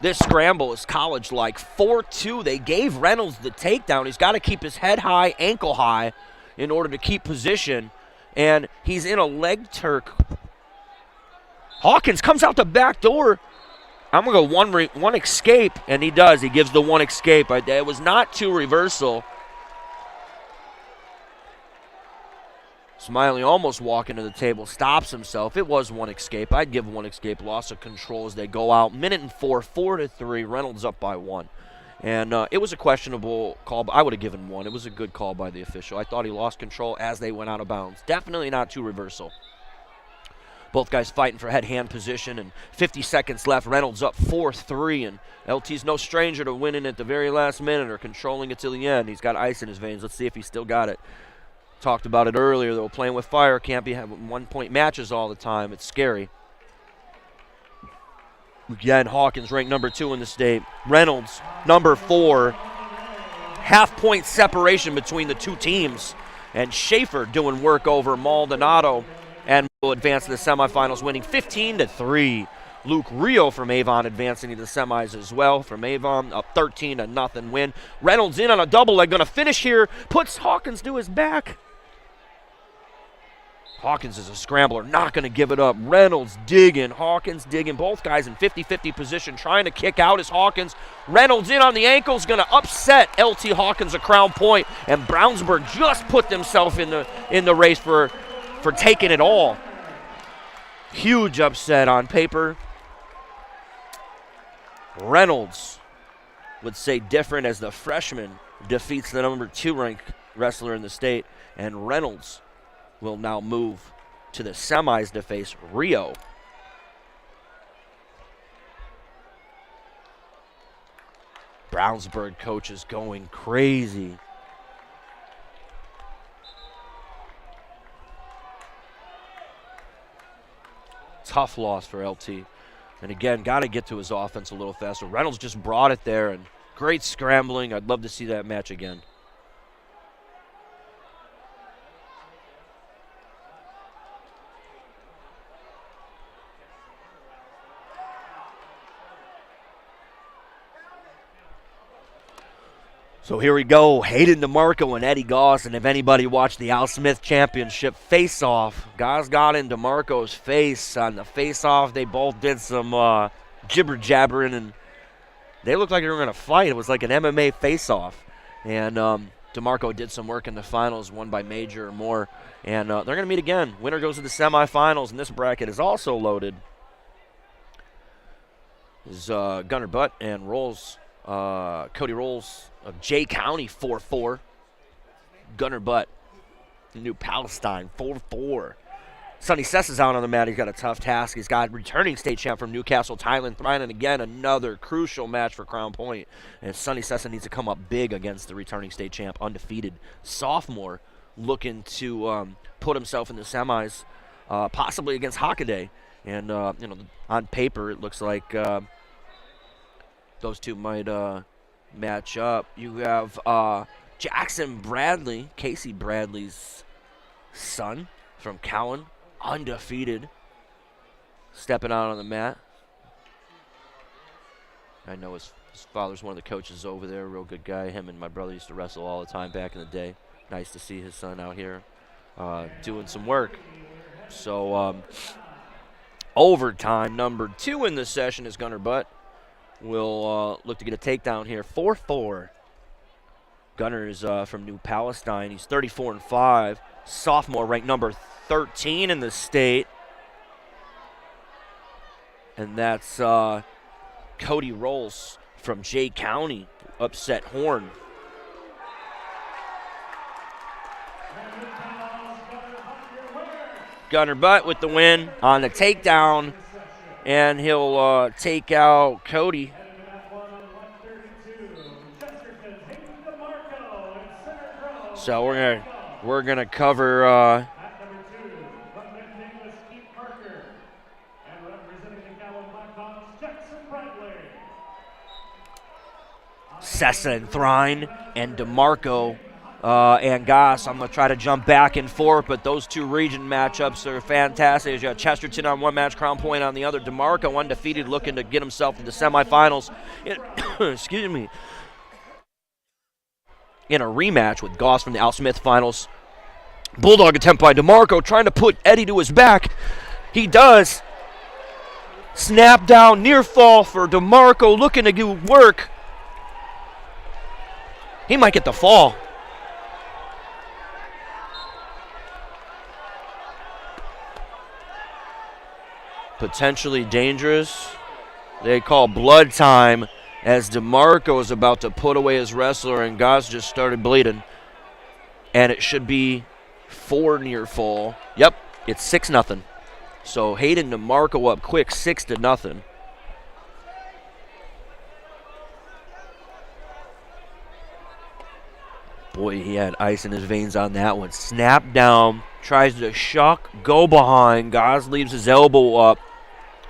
This scramble is college-like. 4-2. They gave Reynolds the takedown. He's got to keep his head high, ankle high, in order to keep position. And he's in a leg turk. Hawkins comes out the back door. I'm going to go one escape, and he does. He gives the one escape. It was not 2 reversal. Smiley almost walking to the table, stops himself. It was 1 escape. I'd give 1 escape. Loss of control as they go out. Minute and 4-3. Reynolds up by 1. And it was a questionable call, but I would have given 1. It was a good call by the official. I thought he lost control as they went out of bounds. Definitely not 2 reversal. Both guys fighting for head-hand position, and 50 seconds left. Reynolds up 4-3, and LT's no stranger to winning at the very last minute or controlling it till the end. He's got ice in his veins. Let's see if he's still got it. Talked about it earlier, though. Playing with fire can't be having 1-point matches all the time. It's scary. Again, Hawkins ranked number 2 in the state. Reynolds, number 4. Half-point separation between the 2 teams. And Schaefer doing work over Maldonado and will advance to the semifinals, winning 15-3. Luke Rio from Avon advancing to the semis as well. From Avon, up 13-0 win. Reynolds in on a double leg, going to finish here. Puts Hawkins to his back. Hawkins is a scrambler, not going to give it up. Reynolds digging, Hawkins digging. Both guys in 50-50 position, trying to kick out as Hawkins. Reynolds in on the ankles, going to upset LT Hawkins a crown point, and Brownsburg just put themselves in the race for taking it all. Huge upset on paper. Reynolds would say different as the freshman defeats the number 2 ranked wrestler in the state, and Reynolds will now move to the semis to face Rio. Brownsburg coach is going crazy. Tough loss for LT. And again, got to get to his offense a little faster. Reynolds just brought it there, and great scrambling. I'd love to see that match again. So here we go, Hayden DeMarco and Eddie Goss, and if anybody watched the Al Smith Championship face-off, Goss got in DeMarco's face on the face-off. They both did some jibber-jabbering, and they looked like they were going to fight. It was like an MMA face-off. And DeMarco did some work in the finals, won by major or more, and they're going to meet again. Winner goes to the semifinals, and this bracket is also loaded. Is Gunnar Butt and Rolls, Cody Rolls of Jay County, 4-4. Gunnar Butt, New Palestine, 4-4. Sonny Sess is out on the mat. He's got a tough task. He's got returning state champ from Newcastle, Thailand, Thailand again, another crucial match for Crown Point. And Sonny Sessa needs to come up big against the returning state champ, undefeated sophomore, looking to put himself in the semis, possibly against Hockaday. And on paper, it looks like those two might match up. You have Jackson Bradley, Casey Bradley's son from Cowan, undefeated, stepping out on the mat. I know his father's one of the coaches over there, real good guy. Him and my brother used to wrestle all the time back in the day. Nice to see his son out here doing some work. So overtime number 2 in this session is Gunnar Butt. Will look to get a takedown here. 4-4. Gunnar is from New Palestine. He's 34-5. Sophomore, ranked number 13 in the state. And that's Cody Rolls from Jay County, upset Horn. Gunner Butt with the win on the takedown, and he'll take out Cody. So we're gonna cover Sessa and Thrine and DeMarco and Goss. I'm going to try to jump back and forth, but those two region matchups are fantastic. You got Chesterton on one match, Crown Point on the other. DeMarco undefeated, looking to get himself to the semifinals. Excuse me. In a rematch with Goss from the Al Smith finals. Bulldog attempt by DeMarco, trying to put Eddie to his back. He does. Snap down, near fall for DeMarco, looking to do work. He might get the fall. Potentially dangerous. They call blood time as DeMarco is about to put away his wrestler, and Goss just started bleeding. And it should be 4 near fall. Yep, it's 6-0. So Hayden DeMarco up quick, 6-0. Boy, he had ice in his veins on that one. Snap down, tries to shuck, go behind. Goss leaves his elbow up.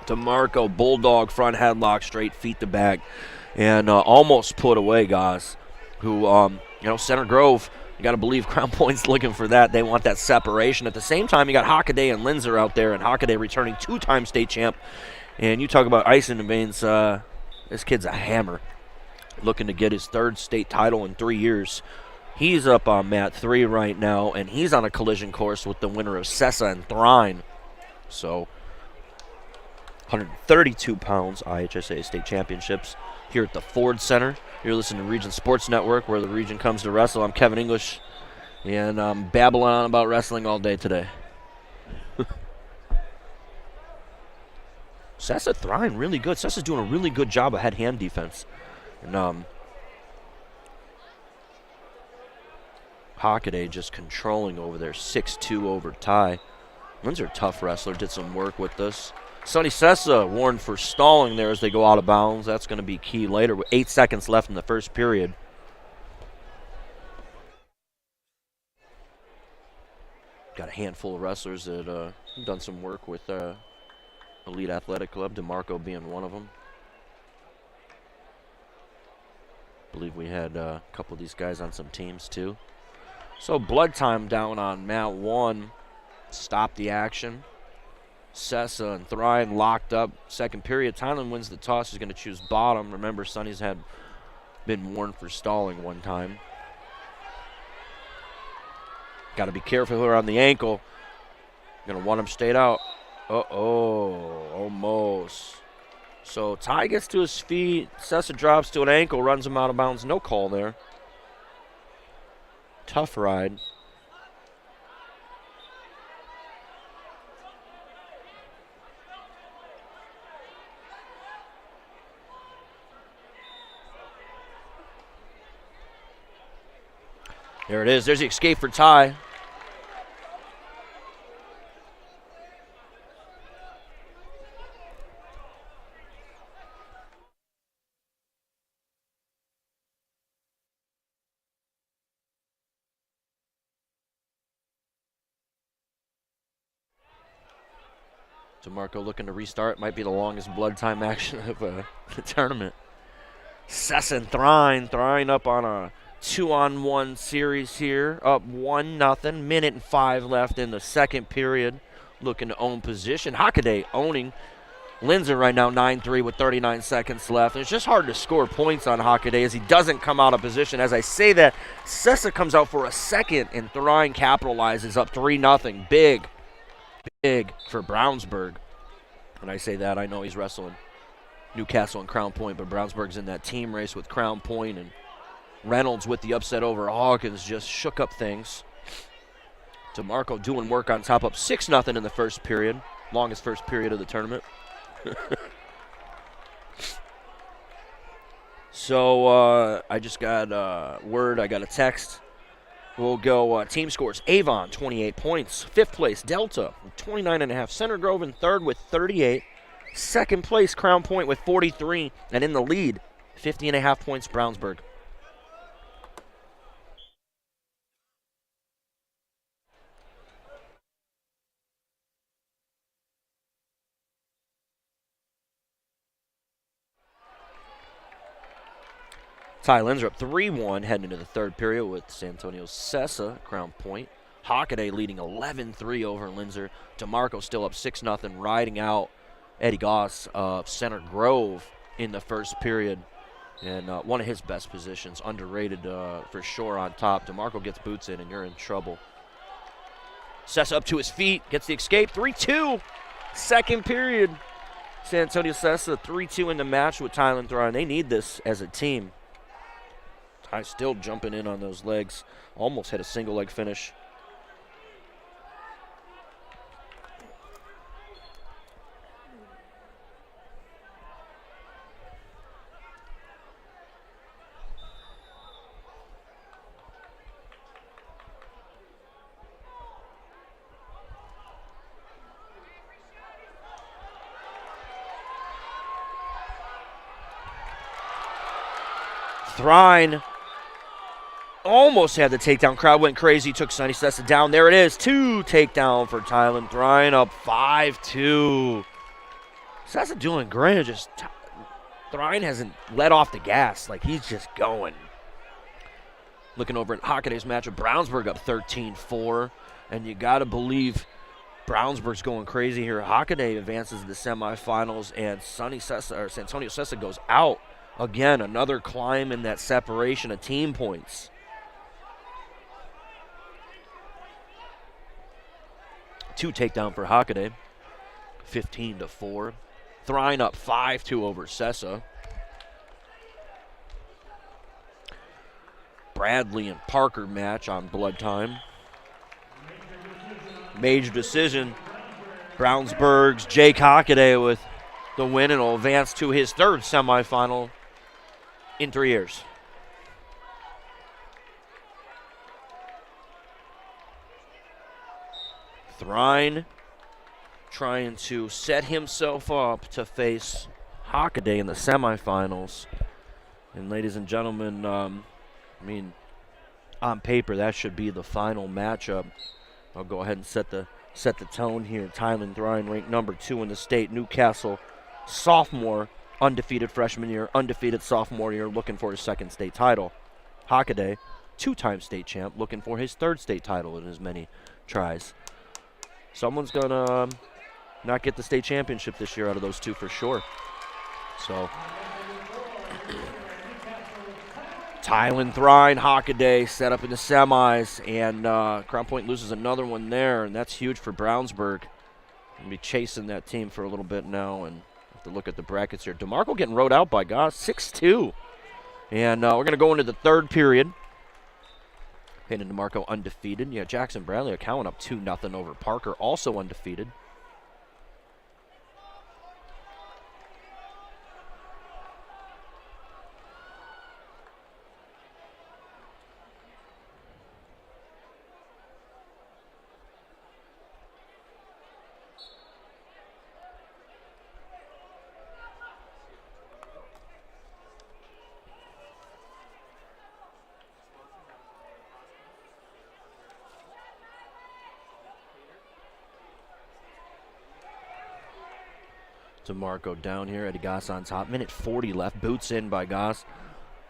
DeMarco, Bulldog, front headlock, straight feet to back. And almost put away Goss, who, Center Grove, you got to believe Crown Point's looking for that. They want that separation. At the same time, you got Hockaday and Linzer out there, and Hockaday returning 2-time state champ. And you talk about ice in the veins, this kid's a hammer, looking to get his 3rd state title in 3 years. He's up on mat 3 right now, and he's on a collision course with the winner of Sessa and Thrine. So, 132 pounds, IHSA state championships here at the Ford Center. You're listening to Region Sports Network, where the region comes to wrestle. I'm Kevin English, and I'm babbling on about wrestling all day today. Sessa Thrine, really good. Sessa's doing a really good job of head-hand defense. And Hockaday just controlling over there, 6-2 over Ty. Linzer, tough wrestler, did some work with this. Sonny Sessa warned for stalling there as they go out of bounds. That's going to be key later with 8 seconds left in the first period. Got a handful of wrestlers that have done some work with Elite Athletic Club, DeMarco being one of them. I believe we had a couple of these guys on some teams too. So blood time down on mat 1. Stop the action. Sessa and Thrine locked up. Second period. Tynan wins the toss. He's going to choose bottom. Remember, Sonny's had been warned for stalling one time. Got to be careful here on the ankle. Going to want him straight out. Uh-oh. Almost. So Ty gets to his feet. Sessa drops to an ankle. Runs him out of bounds. No call there. Tough ride. There it is. There's the escape for Ty. DeMarco looking to restart. Might be the longest blood time action of the tournament. Sessa and Thrine. Thrine up on a 2-on-1 series here. Up 1-0. Minute and 5 left in the second period. Looking to own position. Hockaday owning. Linzer right now 9-3 with 39 seconds left. And it's just hard to score points on Hockaday as he doesn't come out of position. As I say that, Sessa comes out for a second and Thrine capitalizes up 3-0. Big for Brownsburg. When I say that, I know he's wrestling Newcastle and Crown Point, but Brownsburg's in that team race with Crown Point, and Reynolds with the upset over Hawkins just shook up things. DeMarco doing work on top, up 6-0 in the first period. Longest first period of the tournament. So I just got word. I got a text. We'll go team scores. Avon, 28 points. Fifth place, Delta, 29.5. Center Grove in third with 38. Second place, Crown Point with 43. And in the lead, 50.5 points, Brownsburg. Tylands are up 3-1 heading into the third period with San Antonio Sessa, Crown Point. Hockaday leading 11-3 over Lindsay. DeMarco still up 6-0, riding out Eddie Goss of Center Grove in the first period. And one of his best positions, underrated for sure on top. DeMarco gets boots in, and you're in trouble. Sessa up to his feet, gets the escape, 3-2. Second period. San Antonio Sessa 3-2 in the match with Thailand Thrive. They need this as a team. Ty still jumping in on those legs. Almost had a single leg finish. Thrine almost had the takedown. Crowd went crazy. Took Sonny Sessa down. There it is. 2 takedown for Thailand. Thrine up 5-2. Sessa doing great. Just Thrine hasn't let off the gas. Like, he's just going. Looking over at Hockaday's matchup, Brownsburg up 13-4. And you got to believe Brownsburg's going crazy here. Hockaday advances to the semifinals, and Sonny Sessa, or San Antonio Sessa, goes out. Again, another climb in that separation of team points. Two takedown for Hockaday, 15-4. Thrine up 5-2 over Sessa. Bradley and Parker match on blood time. Major decision. Brownsburg's Jake Hockaday with the win, and will advance to his third semifinal in 3 years. Thrine trying to set himself up to face Hockaday in the semifinals. And ladies and gentlemen, on paper that should be the final matchup. I'll go ahead and set the tone here. Thailand Thrine ranked number 2 in the state. Newcastle, sophomore, undefeated freshman year, undefeated sophomore year, looking for his second state title. Hockaday, 2-time state champ, looking for his third state title in as many tries. Someone's going to not get the state championship this year out of those two for sure. So, Thailand Thrine, Hockaday set up in the semis, and Crown Point loses another one there, and that's huge for Brownsburg. Going to be chasing that team for a little bit now, and have to look at the brackets here. DeMarco getting rode out by Goss, 6-2. And we're going to go into the third period. Hayden DeMarco undefeated. Yeah, Jackson Bradley are counting up 2-0 over Parker, also undefeated. DeMarco down here. Eddie Goss on top. Minute 40 left. Boots in by Goss.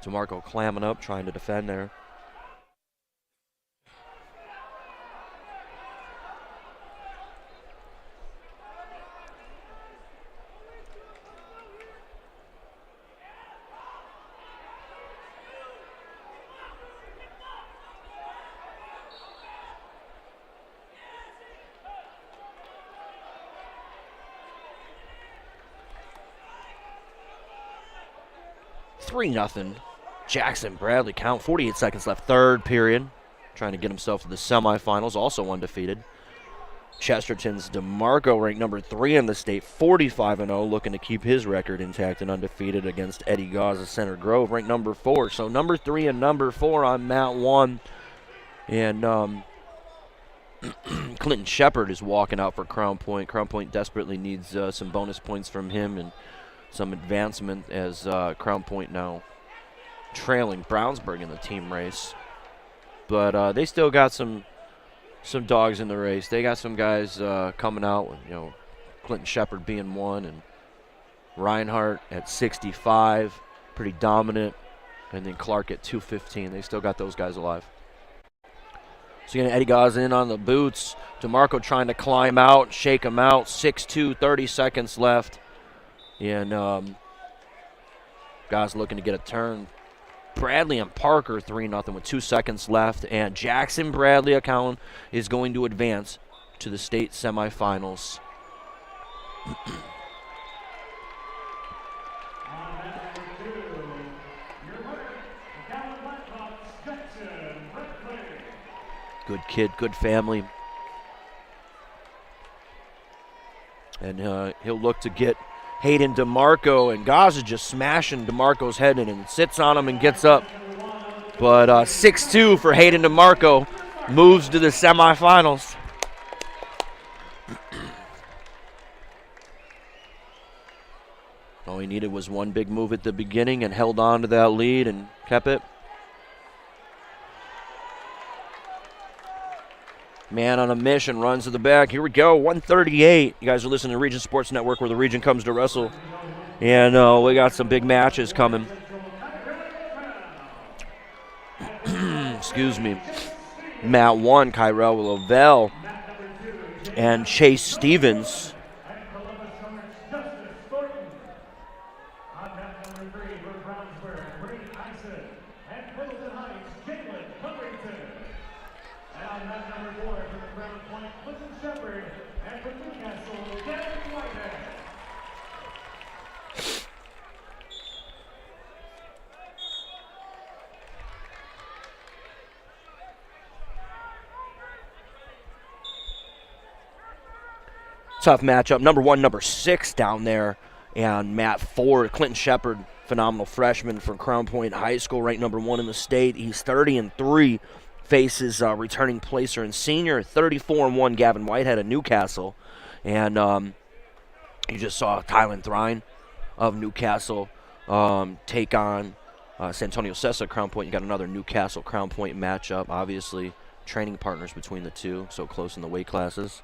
DeMarco clamming up, trying to defend there. Nothing. Jackson Bradley count. 48 seconds left. Third period. Trying to get himself to the semifinals. Also undefeated. Chesterton's DeMarco, ranked number 3 in the state, 45-0, looking to keep his record intact and undefeated against Eddie Gauze of Center Grove, ranked number 4. So number 3 and number 4 on mat 1. And Clinton Shepard is walking out for Crown Point. Crown Point desperately needs some bonus points from him and some advancement, as Crown Point now trailing Brownsburg in the team race. But they still got some dogs in the race. They got some guys coming out, Clinton Shepard being one, and Reinhardt at 65, pretty dominant, and then Clark at 215. They still got those guys alive. So again, Eddie Gauze in on the boots. DeMarco trying to climb out, shake him out. 6-2, 30 seconds left. And Gauze looking to get a turn. Bradley and Parker 3-0 with 2 seconds left. And Jackson Bradley account is going to advance to the state semifinals. Good kid, good family. And he'll look to get Hayden DeMarco, and Gauze is just smashing DeMarco's head in and sits on him and gets up. But 6-2 for Hayden DeMarco, moves to the semifinals. All he needed was one big move at the beginning and held on to that lead and kept it. Man on a mission, runs to the back. Here we go, 138. You guys are listening to Region Sports Network, where the region comes to wrestle. And we got some big matches coming. Excuse me. Mat 1, Kyrell Lavelle and Chase Stevens. Tough matchup. Number 1, number 6 down there. And mat 4, Clinton Shepard, phenomenal freshman from Crown Point High School, ranked number 1 in the state. He's 30-3, faces returning placer and senior, 34-1, Gavin Whitehead of Newcastle. And you just saw Tylen Thrine of Newcastle take on Santonio Sessa, Crown Point. You got another Newcastle Crown Point matchup. Obviously, training partners between the two, so close in the weight classes.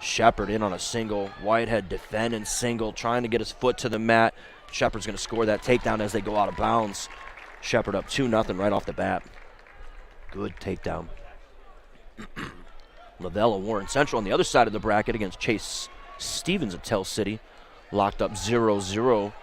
Shepard in on a single. Whitehead defending single, trying to get his foot to the mat. Shepard's going to score that takedown as they go out of bounds. Shepard up 2-0 right off the bat. Good takedown. Lavelle of Warren Central on the other side of the bracket against Chase Stevens of Tell City. Locked up 0-0.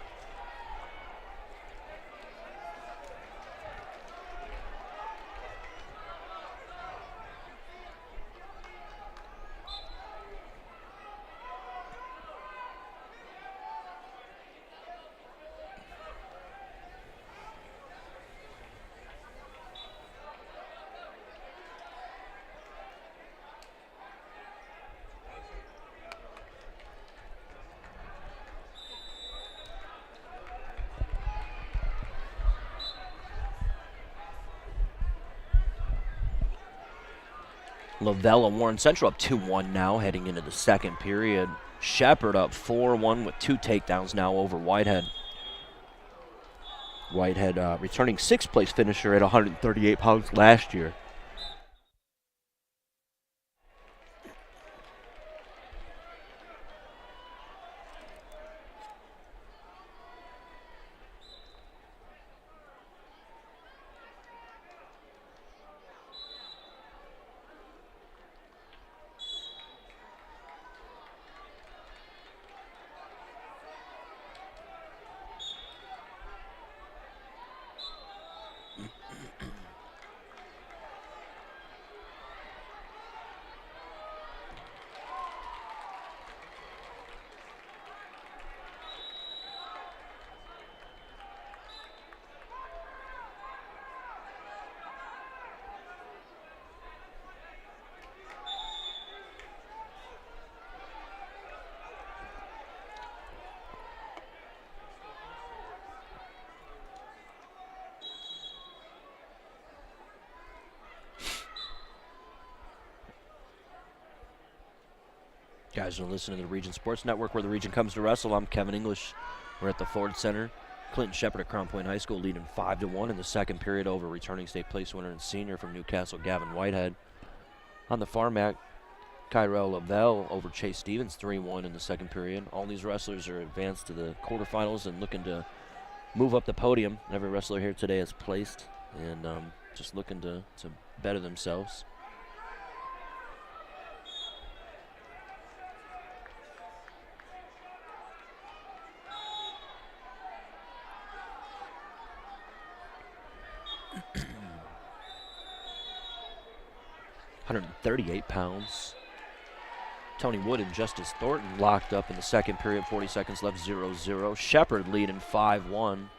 Lavelle and Warren Central up 2-1 now, heading into the second period. Shepard up 4-1 with 2 takedowns now over Whitehead. Whitehead returning 6th place finisher at 138 pounds last year. Guys are listening to the Region Sports Network, where the region comes to wrestle. I'm Kevin English. We're at the Ford Center. Clinton Shepherd at Crown Point High School leading 5-1 in the second period over returning state place winner and senior from Newcastle, Gavin Whitehead. On the far mat, Kyrell Lavelle over Chase Stevens 3-1 in the second period. All these wrestlers are advanced to the quarterfinals and looking to move up the podium. Every wrestler here today is placed and just looking to better themselves. £138. Tony Wood and Justice Thornton locked up in the second period, 40 seconds left, 0-0. Shepherd leading 5-1.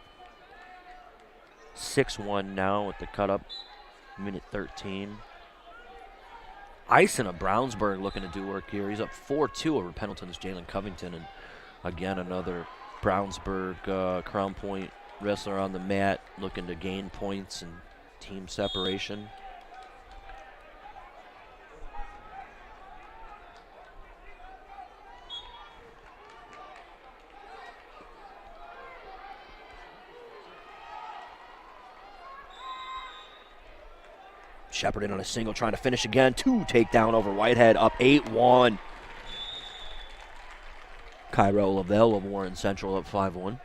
6-1 now with the cut-up, minute 13. Ison of Brownsburg looking to do work here. He's up 4-2 over Pendleton's Jalen Covington. And again, another Brownsburg Crown Point wrestler on the mat looking to gain points and team separation. Shepherd in on a single, trying to finish again. 2 takedown over Whitehead, up 8-1. Kyrell Lavelle of Warren Central up 5-1.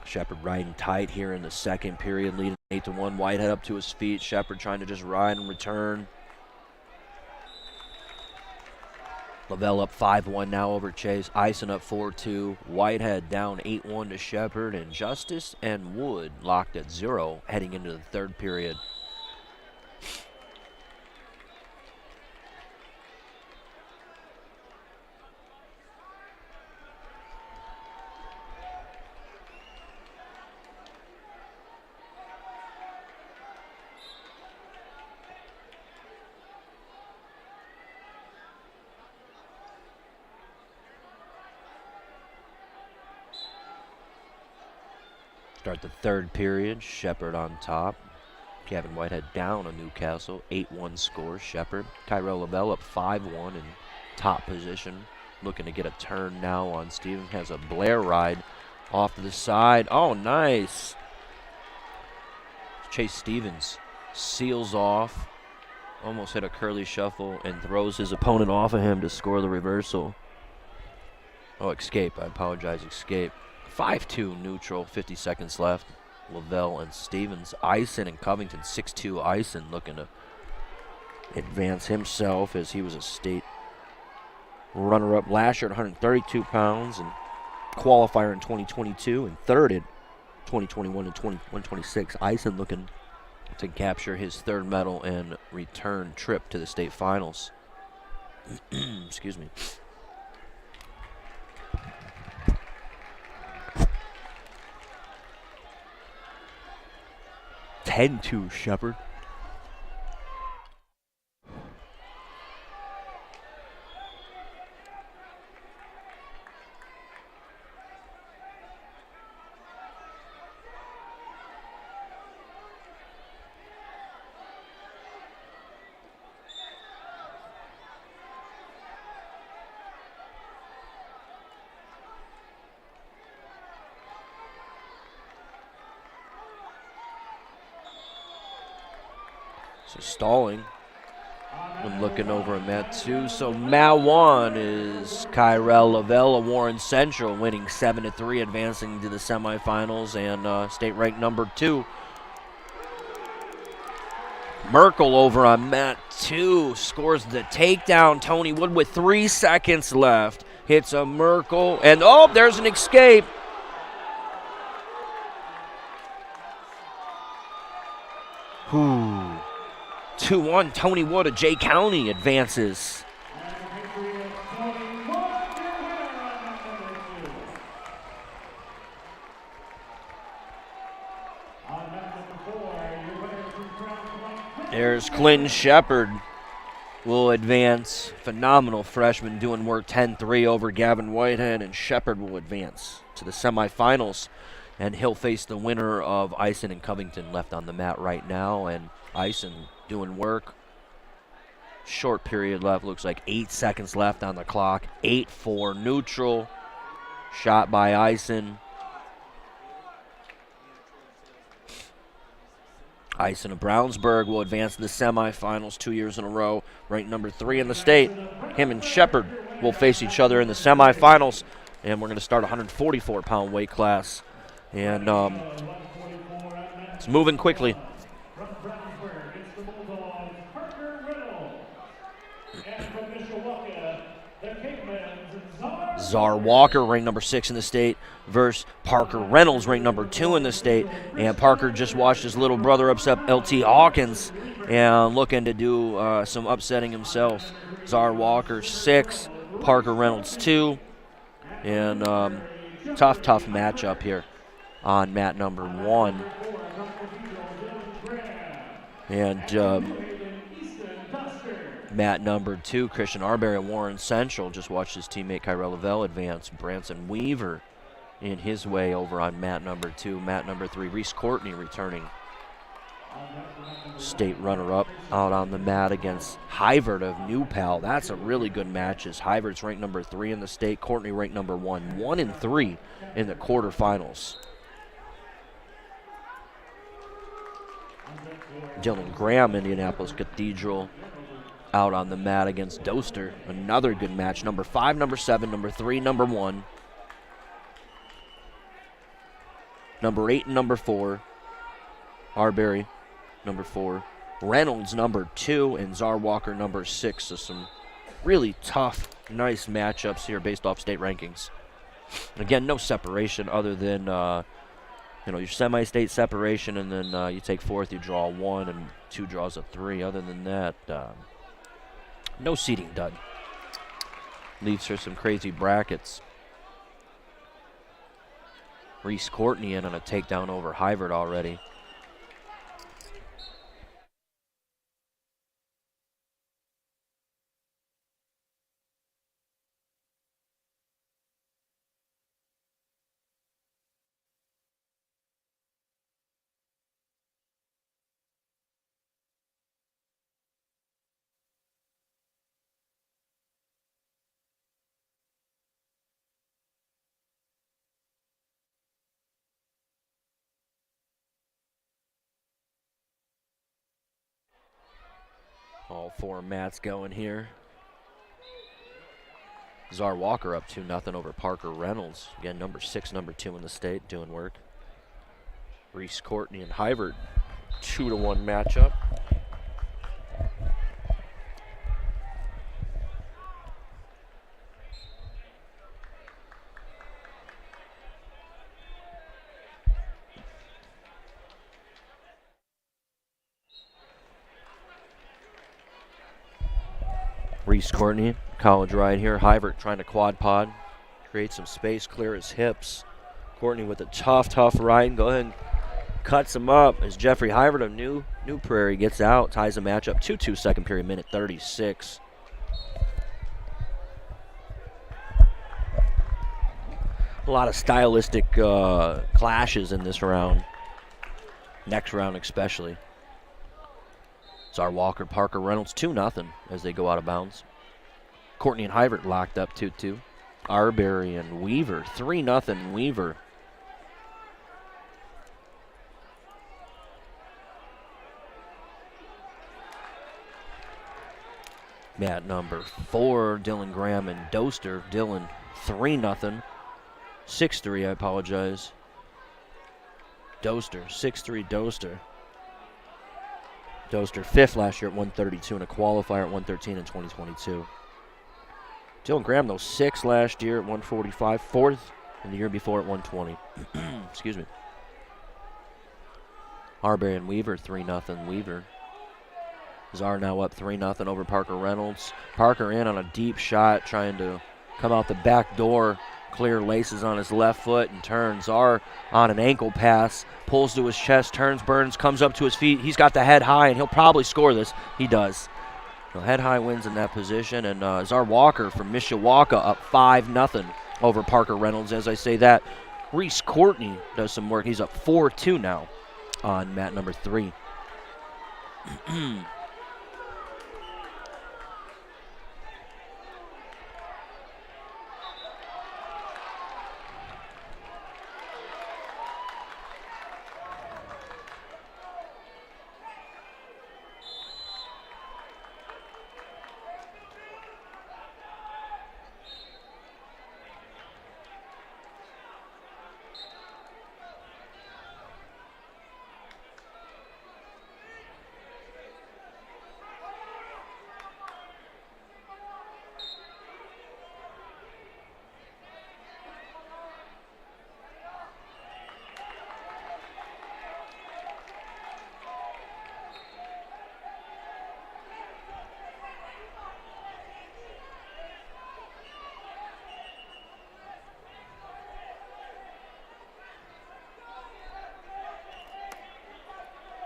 Shepherd riding tight here in the second period, leading 8-1. Whitehead up to his feet. Shepherd trying to just ride and return. Lavelle up 5-1 now over Chase. Ison up 4-2. Whitehead down 8-1 to Shepherd. And Justice and Wood locked at 0 heading into the third period. Start the third period. Shepherd on top. Gavin Whitehead down on Newcastle. 8-1 score. Shepherd. Kyrell Lavelle up 5-1 in top position. Looking to get a turn now on Stevens. Has a Blair ride off to the side. Oh, nice. Chase Stevens seals off. Almost hit a curly shuffle and throws his opponent off of him to score the reversal. Oh, escape. I apologize. Escape. 5-2 neutral, 50 seconds left. Lavelle and Stevens. Ison and Covington, 6-2. Ison looking to advance himself as he was a state runner-up last year at 132 pounds and qualifier in 2022 and third in 2021 and 126. Ison looking to capture his third medal and return trip to the state finals. Excuse me. 10-2 Shepherd. So stalling. I'm looking over at mat 2. So mat 1 is Kyrell Lavelle of Warren Central winning 7-3, advancing to the semifinals and state rank number 2. Merkel over on mat 2 scores the takedown. Tony Wood with 3 seconds left hits a Merkel, and oh, there's an escape. Whew. 2-1, Tony Wood of Jay County advances. There's Clinton Shepherd will advance. Phenomenal freshman doing work, 10-3 over Gavin Whitehead, and Shepard will advance to the semifinals, and he'll face the winner of Eisen and Covington left on the mat right now, and Eisen doing work. Short period left, looks like 8 seconds left on the clock. 8-4 neutral, shot by Eisen. Eisen of Brownsburg will advance to the semifinals 2 years in a row, ranked number 3 in the state. Him and Shepard will face each other in the semifinals, and we're going to start 144-pound weight class. And it's moving quickly. Czar Walker, ranked number 6 in the state, versus Parker Reynolds, ranked number 2 in the state. And Parker just watched his little brother upset LT Hawkins and looking to do some upsetting himself. Czar Walker 6, Parker Reynolds 2. And tough matchup here on mat number 1. And mat number 2, Christian Arbery and Warren Central just watched his teammate Kyra Lavelle advance. Branson Weaver in his way over on mat number 2. Mat number 3, Reese Courtney returning. State runner-up out on the mat against Hyvert of New Pal. That's a really good match as Hyvert's ranked number 3 in the state. Courtney ranked number 1. 1-3 in the quarterfinals. Dylan Graham, Indianapolis Cathedral, out on the mat against Doster. Another good match. Number 5, number 7, number 3, number 1. Number 8 and number 4. Arbery, number 4. Reynolds, number 2, and Czar Walker, number 6. So some really tough, nice matchups here based off state rankings. Again, no separation other than your semi-state separation, and then you take 4th, you draw 1, and 2 draws a 3. Other than that, no seeding done. Leaves her some crazy brackets. Reese Courtney in on a takedown over Hyvert already. All 4 mats going here. Czar Walker up 2-0 over Parker Reynolds. Again, number 6, number 2 in the state, doing work. Reese Courtney and Hyvert, 2-1 matchup. Reese Courtney, college ride here. Hyvert trying to quad pod, create some space, clear his hips. Courtney with a tough ride. Go ahead and cuts him up as Jeffrey Hyvert of New Prairie gets out, ties the match up 2-2 second period, minute 36. A lot of stylistic clashes in this round. Next round especially. Czar Walker, Parker Reynolds, 2-0 as they go out of bounds. Courtney and Hyvert locked up 2-2. Arbery and Weaver, 3-0 Weaver. Mat number 4, Dylan Graham and Doster. Dylan, 3-0. 6-3, I apologize. Doster, 6-3 Doster. Doster 5th last year at 132 and a qualifier at 113 in 2022. Dylan Graham, though, 6th last year at 145, 4th in the year before at 120. Excuse me. Arbery and Weaver, 3-0 Weaver. Czar now up 3-0 over Parker Reynolds. Parker in on a deep shot, trying to come out the back door. Clear laces on his left foot and turns. Czar on an ankle pass, pulls to his chest, turns, burns, comes up to his feet. He's got the head high, and he'll probably score this. He does. Well, head high wins in that position, and Czar Walker from Mishawaka up 5-0 over Parker Reynolds. As I say that, Reese Courtney does some work. He's up 4-2 now on mat number 3.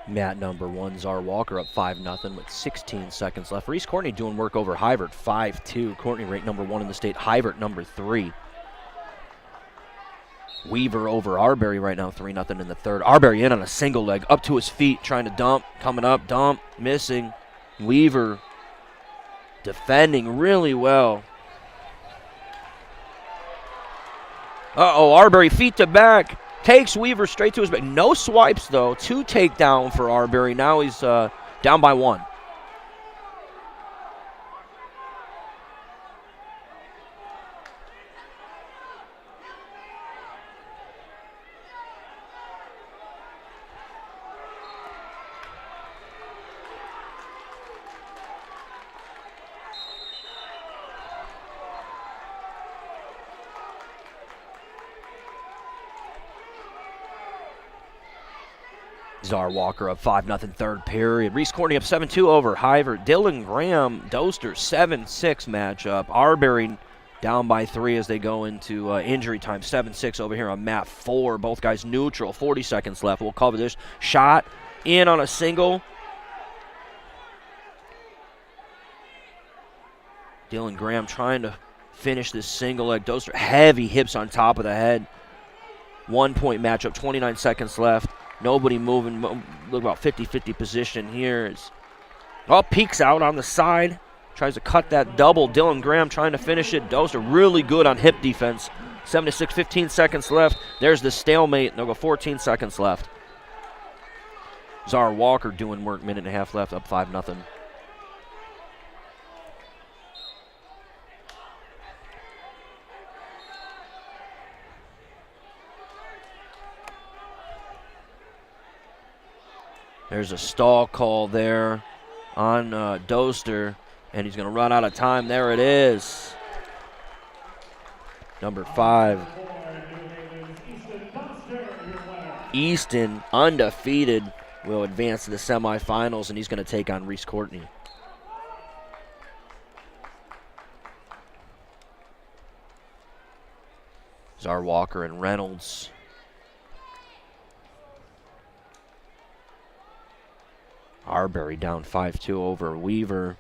Mat number 1, Czar Walker up 5-0 with 16 seconds left. Reese Courtney doing work over Hyvert, 5-2. Courtney ranked number 1 in the state, Hyvert number 3. Weaver over Arbery right now, 3-0 in the third. Arbery in on a single leg, up to his feet, trying to dump, coming up, dump, missing. Weaver defending really well. Arbery feet to back. Takes Weaver straight to his back. No swipes, though. 2 takedown for Arbery. Now he's down by 1. Czar Walker up 5-0 third period. Reese Courtney up 7-2 over Hyvert. Dylan Graham, Doster, 7-6 matchup. Arbery down by 3 as they go into injury time. 7-6 over here on mat 4. Both guys neutral. 40 seconds left. We'll cover this. Shot in on a single. Dylan Graham trying to finish this single leg. Doster, heavy hips on top of the head. 1-point matchup. 29 seconds left. Nobody moving. Look, about 50-50 position here. Peeks out on the side. Tries to cut that double. Dylan Graham trying to finish it. Doster really good on hip defense. 7-6, 15 seconds left. There's the stalemate. They'll go 14 seconds left. Czar Walker doing work. Minute and a half left. Up 5-0. There's a stall call there on Doster, and he's going to run out of time. There it is. Number 5. Easton, undefeated, will advance to the semifinals, and he's going to take on Reese Courtney. Czar Walker and Reynolds. Arbery down 5-2 over Weaver.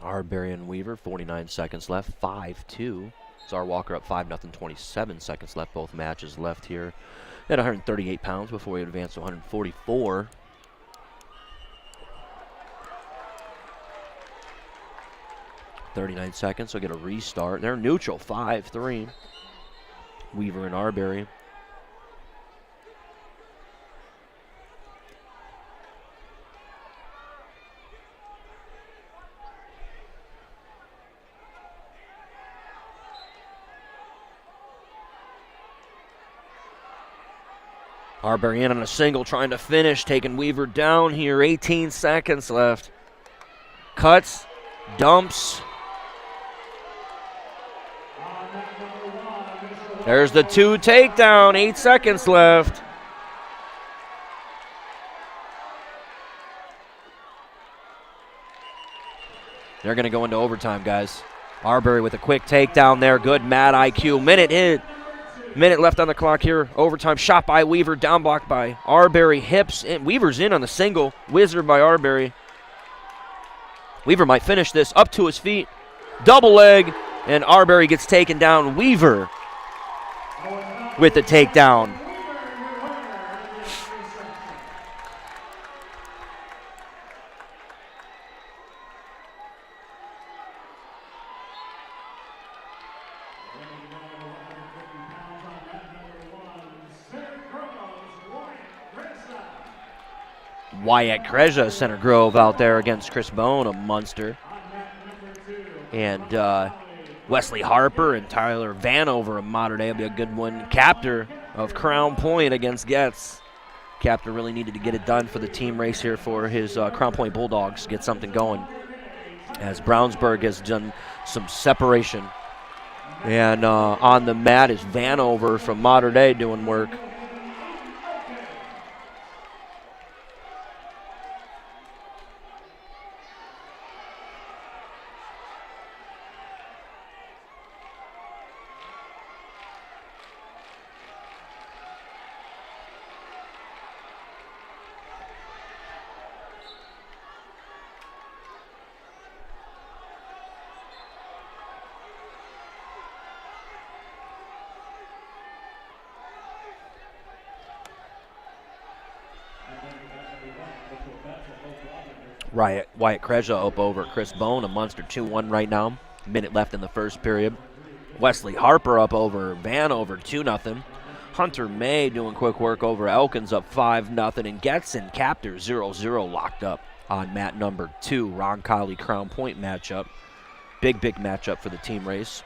Arbery and Weaver, 49 seconds left, 5-2. Czar Walker up 5-0, 27 seconds left. Both matches left here at 138 pounds before we advance to 144. .39 seconds, so get a restart. They're neutral, 5-3. Weaver and Arbery. Arbery in on a single, trying to finish, taking Weaver down here. 18 seconds left. Cuts, dumps. There's the 2 takedown, 8 seconds left. They're going to go into overtime, guys. Arbery with a quick takedown there. Good mat IQ. Minute left on the clock here. Overtime shot by Weaver. Down block by Arbery. Hips. And Weaver's in on the single. Wizard by Arbery. Weaver might finish this. Up to his feet. Double leg. And Arbery gets taken down. Weaver with the takedown. Wyatt Kreja, Center Grove out there against Chris Bone of Munster. And Wesley Harper and Tyler Vanover of Mater Dei will be a good one. Captor of Crown Point against Getz. Captor really needed to get it done for the team race here for his Crown Point Bulldogs, get something going. As Brownsburg has done some separation. And on the mat is Vanover from Mater Dei doing work. Wyatt Kreja up over Chris Bone, a Munster 2-1 right now. Minute left in the first period. Wesley Harper up over Vanover 2-0. Hunter May doing quick work over Elkins up 5-0. And Getz and Captor 0-0 locked up on mat number 2. Ron Colley Crown Point matchup. Big matchup for the team race.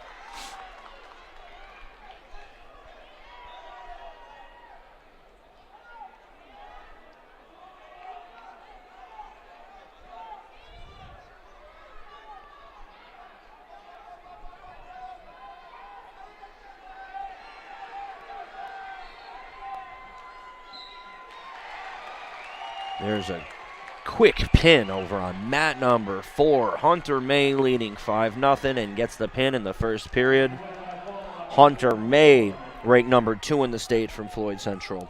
There's a quick pin over on mat number 4. Hunter May leading 5-0 and gets the pin in the first period. Hunter May, ranked number 2 in the state from Floyd Central.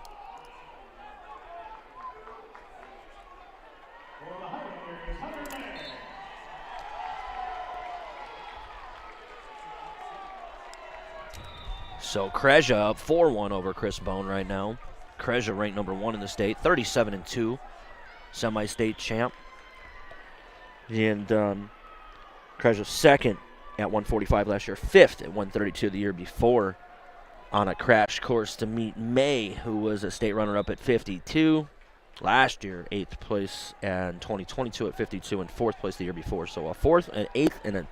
So Kreja up 4-1 over Chris Bone right now. Kreja ranked number 1 in the state, 37-2. Semi-state champ. And Kreja second at 145 last year, 5th at 132 the year before, on a crash course to meet May, who was a state runner-up at 52 last year, 8th place, and 2022 at 52, and 4th place the year before. So a 4th, an 8th, and a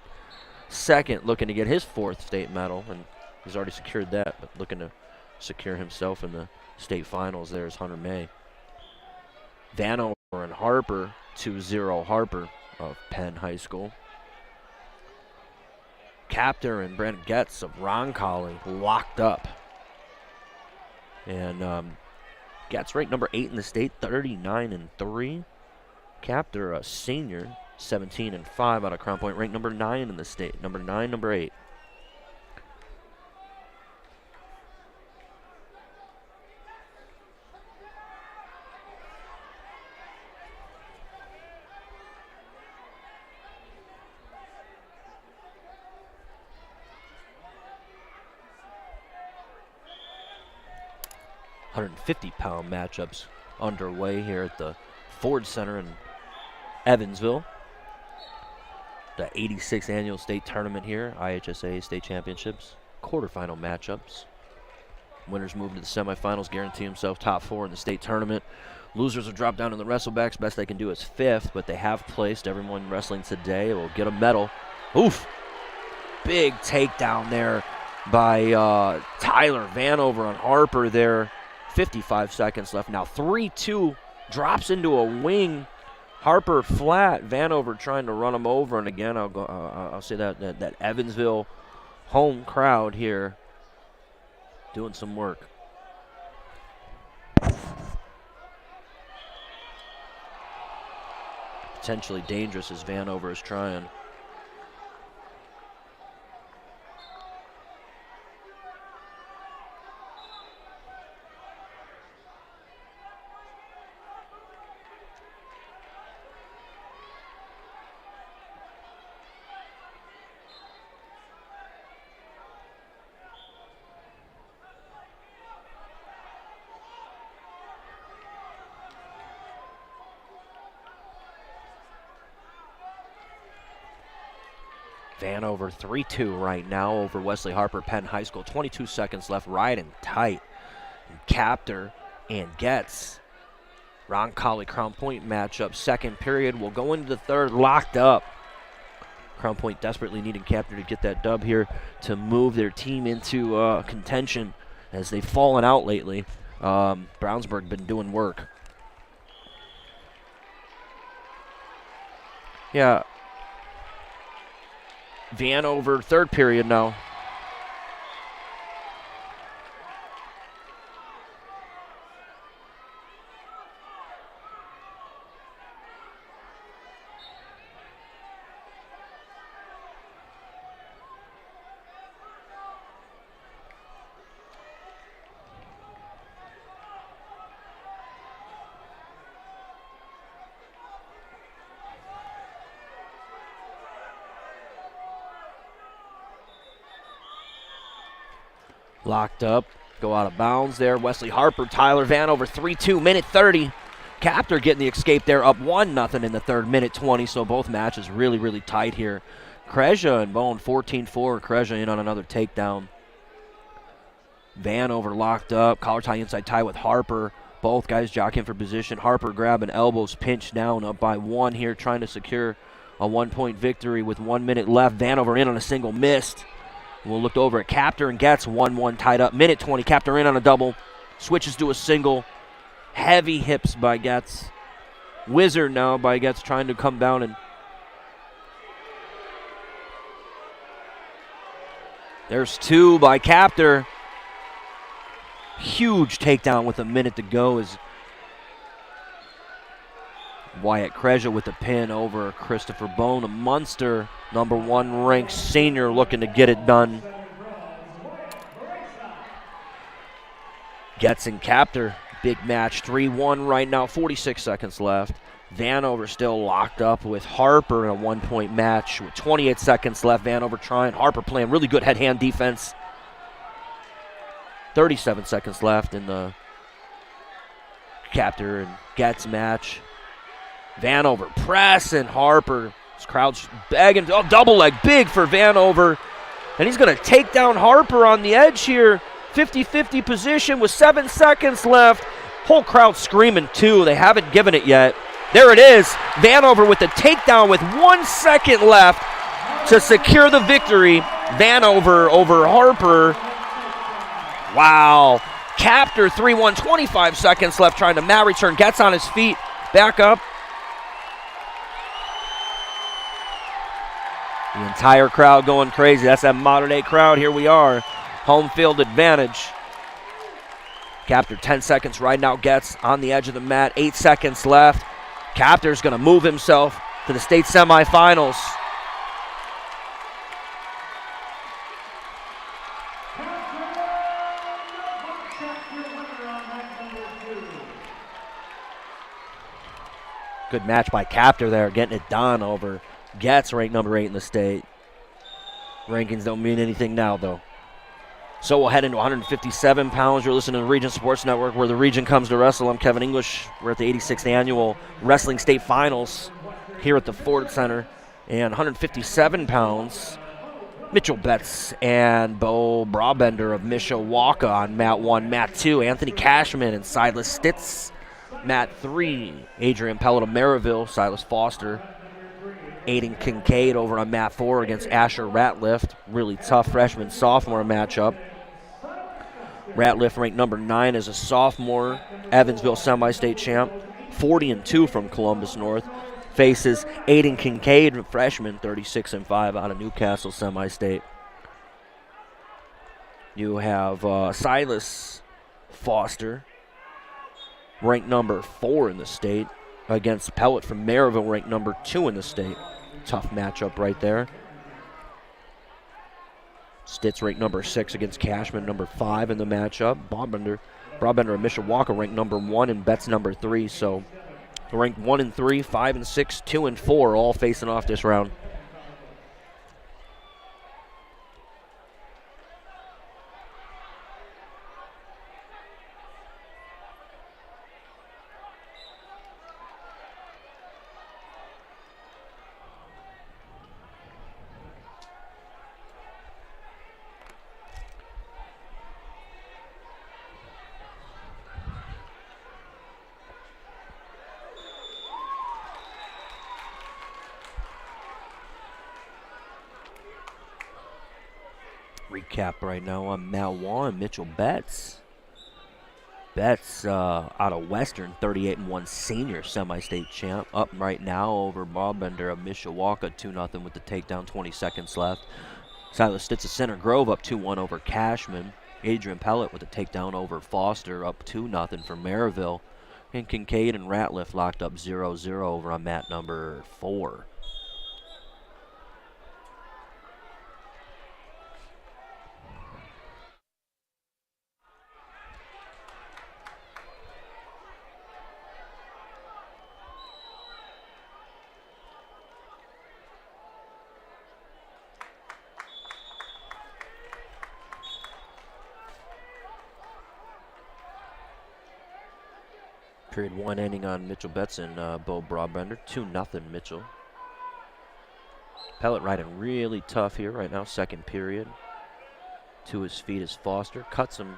2nd looking to get his 4th state medal, and he's already secured that, but looking to secure himself in the state finals. There's Hunter May. Vanover and Harper, 2-0 Harper of Penn High School. Captor and Brandon Getz of Roncalli locked up. And Getz ranked number 8 in the state, 39-3. Captor, a senior, 17-5 out of Crown Point, ranked number 9 in the state. Number 9, number 8. £150 matchups underway here at the Ford Center in Evansville. The 86th annual state tournament here, IHSA state championships, quarterfinal matchups. Winners move to the semifinals, guarantee himself top 4 in the state tournament. Losers will drop down in the wrestlebacks. Best they can do is 5th, but they have placed. Everyone wrestling today will get a medal. Oof! Big takedown there by Tyler Vanover on Harper there. 55 seconds left now. 3-2, drops into a wing. Harper flat. Vanover trying to run him over, and again, I'll say that Evansville home crowd here doing some work. Potentially dangerous as Vanover is trying. Vanover 3-2 right now over Wesley Harper Penn High School. 22 seconds left, riding tight. And Captor and Getz. Roncalli Crown Point matchup. Second period will go into the third, locked up. Crown Point desperately needing Captor to get that dub here to move their team into contention as they've fallen out lately. Brownsburg been doing work. Yeah. Vanover, third period now. Locked up, go out of bounds there. Wesley Harper, Tyler Vanover, 3-2, minute 30. Captor getting the escape there, up 1-0 in the third, minute 20. So both matches really, really tight here. Kreja and Bone, 14-4. Kreja in on another takedown. Vanover locked up, collar tie inside tie with Harper. Both guys jockeying for position. Harper grabbing elbows, pinch down, up by 1 here, trying to secure a 1-point victory with 1 minute left. Vanover in on a single, missed. We'll look over at Captor and Getz, 1-1 tied up. Minute 20, Captor in on a double. Switches to a single. Heavy hips by Getz. Wizard now by Getz trying to come down and... There's 2 by Captor. Huge takedown with a minute to go as Wyatt Kreja with the pin over Christopher Bone. A Munster, number 1 ranked senior, looking to get it done. Getz and Captor, big match, 3-1 right now, 46 seconds left. Vanover still locked up with Harper in a 1-point match with 28 seconds left. Vanover trying, Harper playing really good head-hand defense. 37 seconds left in the Captor and Getz match. Vanover pressing Harper. This crowd's begging. Oh, double leg big for Vanover. And he's going to take down Harper on the edge here. 50-50 position with 7 seconds left. Whole crowd screaming too. They haven't given it yet. There it is. Vanover with the takedown with 1 second left to secure the victory. Vanover over Harper. Wow. Captor 3-1, 25 seconds left trying to mat return. Gets on his feet. Back up. The entire crowd going crazy. That's that modern day crowd. Here we are. Home field advantage. Captor 10 seconds right now. Gets on the edge of the mat. 8 seconds left. Captor's going to move himself to the state semifinals. Good match by Captor there, getting it done over Getz, ranked number 8 in the state. Rankings don't mean anything now, though. So we'll head into 157 pounds. You're listening to the Region Sports Network, where the region comes to wrestle. I'm Kevin English. We're at the 86th Annual Wrestling State Finals here at the Ford Center. And 157 pounds, Mitchell Betts and Bo Brabender of Mishawaka on mat 1. Mat 2, Anthony Cashman and Silas Stitz. Mat 3, Adrian Pellet of Maryville, Silas Foster. Aiden Kincaid over on mat 4 against Asher Ratliff. Really tough freshman-sophomore matchup. Ratliff ranked number 9 as a sophomore. Evansville semi-state champ. 40-2 from Columbus North. Faces Aiden Kincaid, freshman, 36-5 out of Newcastle semi-state. You have Silas Foster, ranked number 4 in the state, against Pellet from Maryville, ranked number 2 in the state. Tough matchup right there. Stitz ranked number 6 against Cashman, number 5 in the matchup. Broadbender and Mishawaka ranked number 1 and Betts number 3. So ranked 1 and 3, 5 and 6, 2 and 4, all facing off this round. Recap right now on Malwan and Mitchell Betts. Betts out of Western, 38-1 senior semi-state champ, up right now over Broadbender of Mishawaka, 2-0 with the takedown, 20 seconds left. Silas Stitz of Center Grove up 2-1 over Cashman. Adrian Pellet with a takedown over Foster, up 2-0 for Maryville. And Kincaid and Ratliff locked up 0-0 over on mat number 4. Period 1 ending on Mitchell Betts and Bo Broadbender. 2-0 Mitchell. Pellet riding really tough here right now, second period. To his feet is Foster. Cuts him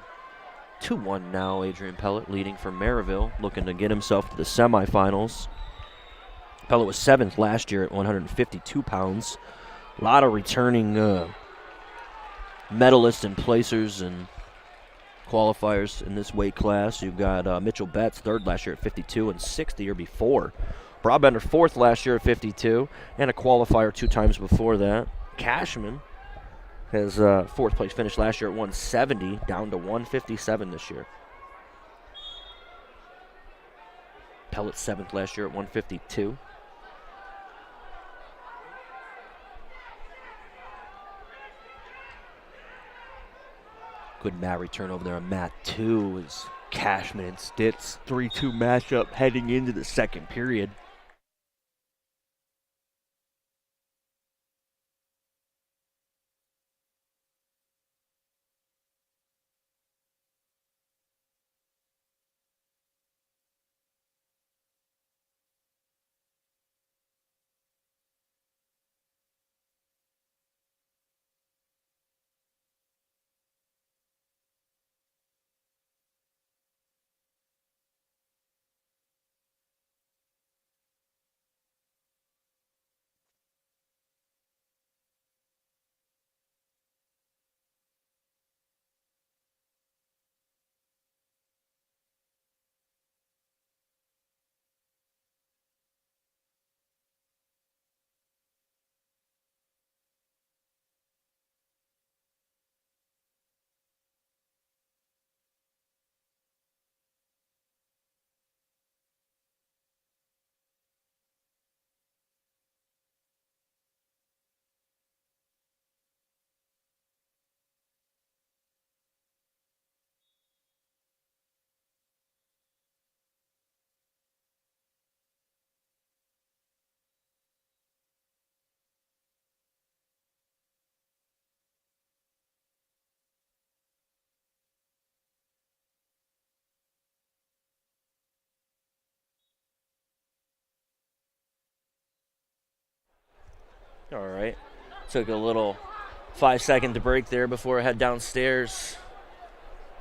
2-1 now. Adrian Pellet leading for Maryville, looking to get himself to the semifinals. Pellet was 7th last year at 152 pounds. A lot of returning medalists and placers and qualifiers in this weight class. You've got Mitchell Betts, 3rd last year at 52 and 6th the year before. Broadbender 4th last year at 52 and a qualifier 2 times before that. Cashman has 4th place finish last year at 170, down to 157 this year. Pellet 7th last year at 152. Good mat return over there on mat 2 is Cashman and Stitz. 3-2 matchup heading into the second period. All right. Took a little 5-second break there before I head downstairs.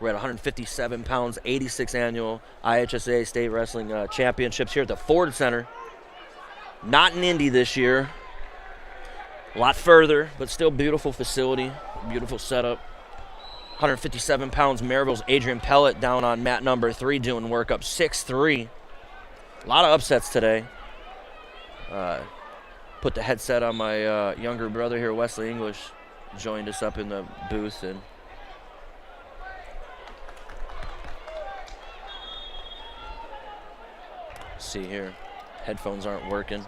We're at 157 pounds, 86th annual IHSA State Wrestling Championships here at the Ford Center. Not in Indy this year. A lot further, but still beautiful facility, beautiful setup. 157 pounds, Maryville's Adrian Pellet down on mat number 3 doing work up 6-3. A lot of upsets today. Put the headset on my younger brother here, Wesley English, joined us up in the booth. And see here, headphones aren't working.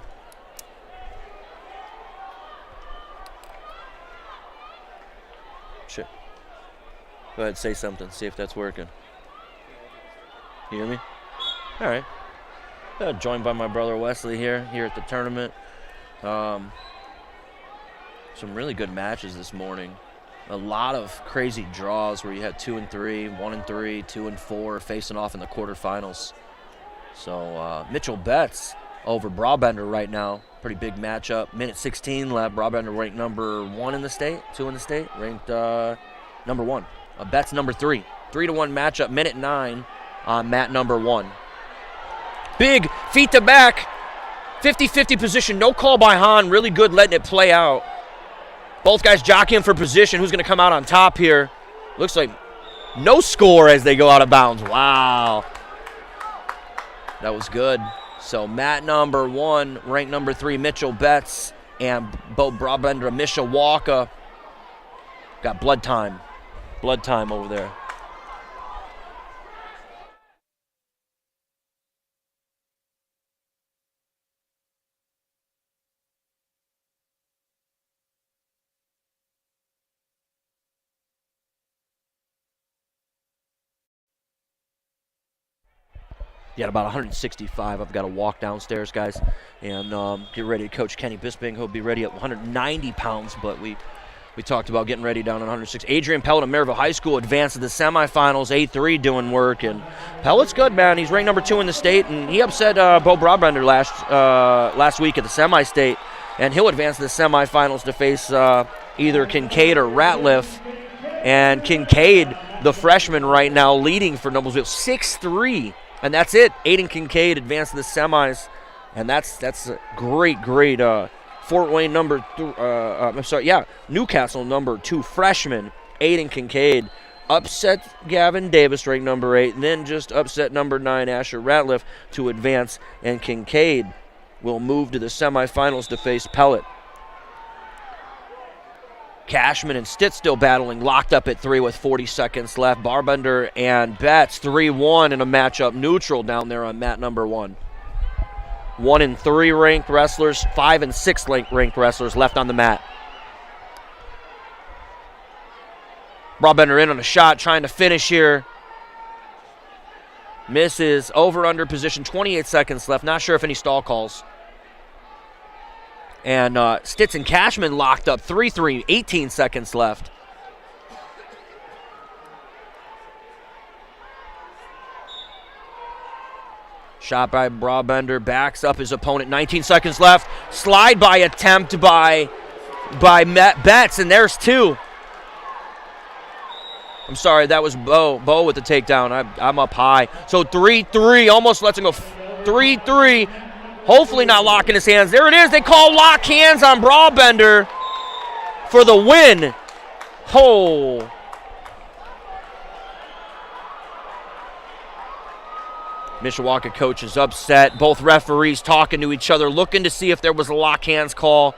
Shit. Go ahead, say something, see if that's working. You hear me? All right. Joined by my brother Wesley here at the tournament. Some really good matches this morning. A lot of crazy draws where you had 2 and 3, 1 and 3, 2 and 4 facing off in the quarterfinals. So Mitchell Betts over Brabender right now. Pretty big matchup. Minute 16 left. Brabender ranked number 1 in the state, 2 in the state, ranked number 1. Betts number 3. 3-1 matchup, minute 9 on mat number 1. Big feet to back, 50-50 position. No call by Hahn. Really good letting it play out. Both guys jockeying for position. Who's going to come out on top here? Looks like no score as they go out of bounds. Wow. That was good. So mat number 1, ranked number 3, Mitchell Betts and Bo Brabender, Mishawaka. Got blood time. Blood time over there. Yeah, about 165. I've got to walk downstairs, guys, and get ready to coach Kenny Bisping. He'll be ready at 190 pounds, but we talked about getting ready down at 106. Adrian Pellet of Maryville High School advanced to the semifinals, 8-3 doing work, and Pellet's good, man. He's ranked number 2 in the state, and he upset Bo Brabender last week at the semi-state, and he'll advance to the semifinals to face either Kincaid or Ratliff. And Kincaid, the freshman right now, leading for Noblesville, 6-3. And that's it. Aiden Kincaid advanced to the semis, and that's a great Fort Wayne Newcastle number 2 freshman Aiden Kincaid upset Gavin Davis, ranked number 8, and then just upset number 9 Asher Ratliff to advance, and Kincaid will move to the semifinals to face Pellet. Cashman and Stitt still battling, locked up at 3 with 40 seconds left. Brabender and Betts 3-1 in a matchup neutral down there on mat number 1. 1 and 3 ranked wrestlers, 5 and 6 ranked wrestlers left on the mat. Brabender in on a shot, trying to finish here. Misses, over-under position, 28 seconds left. Not sure if any stall calls. And Stitz and Cashman locked up 3-3, 18 seconds left. Shot by Brabender, backs up his opponent, 19 seconds left. Slide by attempt by Betts, and there's 2. I'm sorry, that was Bo with the takedown. I'm up high. So 3-3, almost lets him go 3-3. Hopefully not locking his hands. There it is. They call lock hands on Brabender for the win. Oh. Mishawaka coach is upset. Both referees talking to each other, looking to see if there was a lock hands call.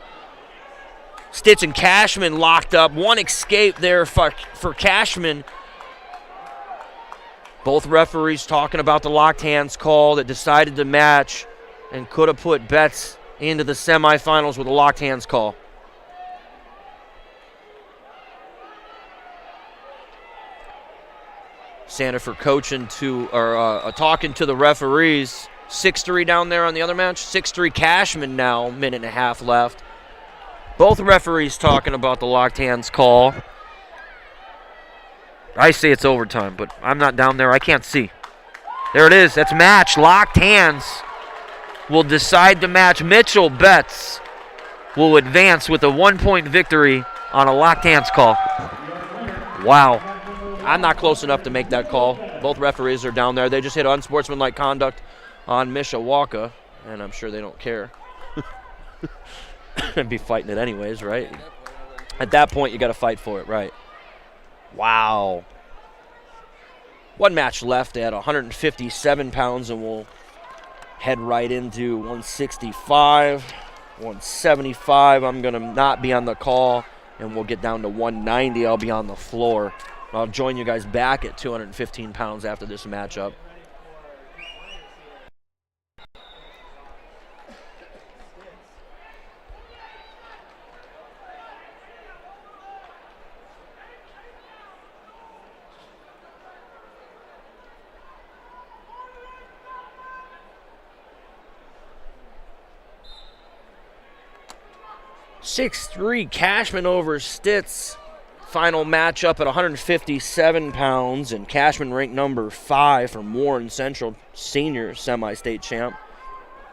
Stitch and Cashman locked up. One escape there for Cashman. Both referees talking about the locked hands call that decided the match and could have put Betts into the semifinals with a locked hands call. Sandifer coaching talking to the referees. 6-3 down there on the other match. 6-3 Cashman now, minute and a half left. Both referees talking about the locked hands call. I say it's overtime, but I'm not down there. I can't see. There it is. That's match. Locked hands will decide the match. Mitchell Betts will advance with a 1-point victory on a locked hands call. Wow. I'm not close enough to make that call. Both referees are down there. They just hit unsportsmanlike conduct on Mishawaka, and I'm sure they don't care. They'd be fighting it anyways, right? At that point, you got to fight for it, right? Wow. One match left at 157 pounds, and we'll head right into 165, 175. I'm going to not be on the call, and we'll get down to 190. I'll be on the floor. I'll join you guys back at 215 pounds after this matchup. (6'3) Cashman over Stitz. Final matchup at 157 pounds, and Cashman ranked number 5 from Warren Central, senior semi-state champ.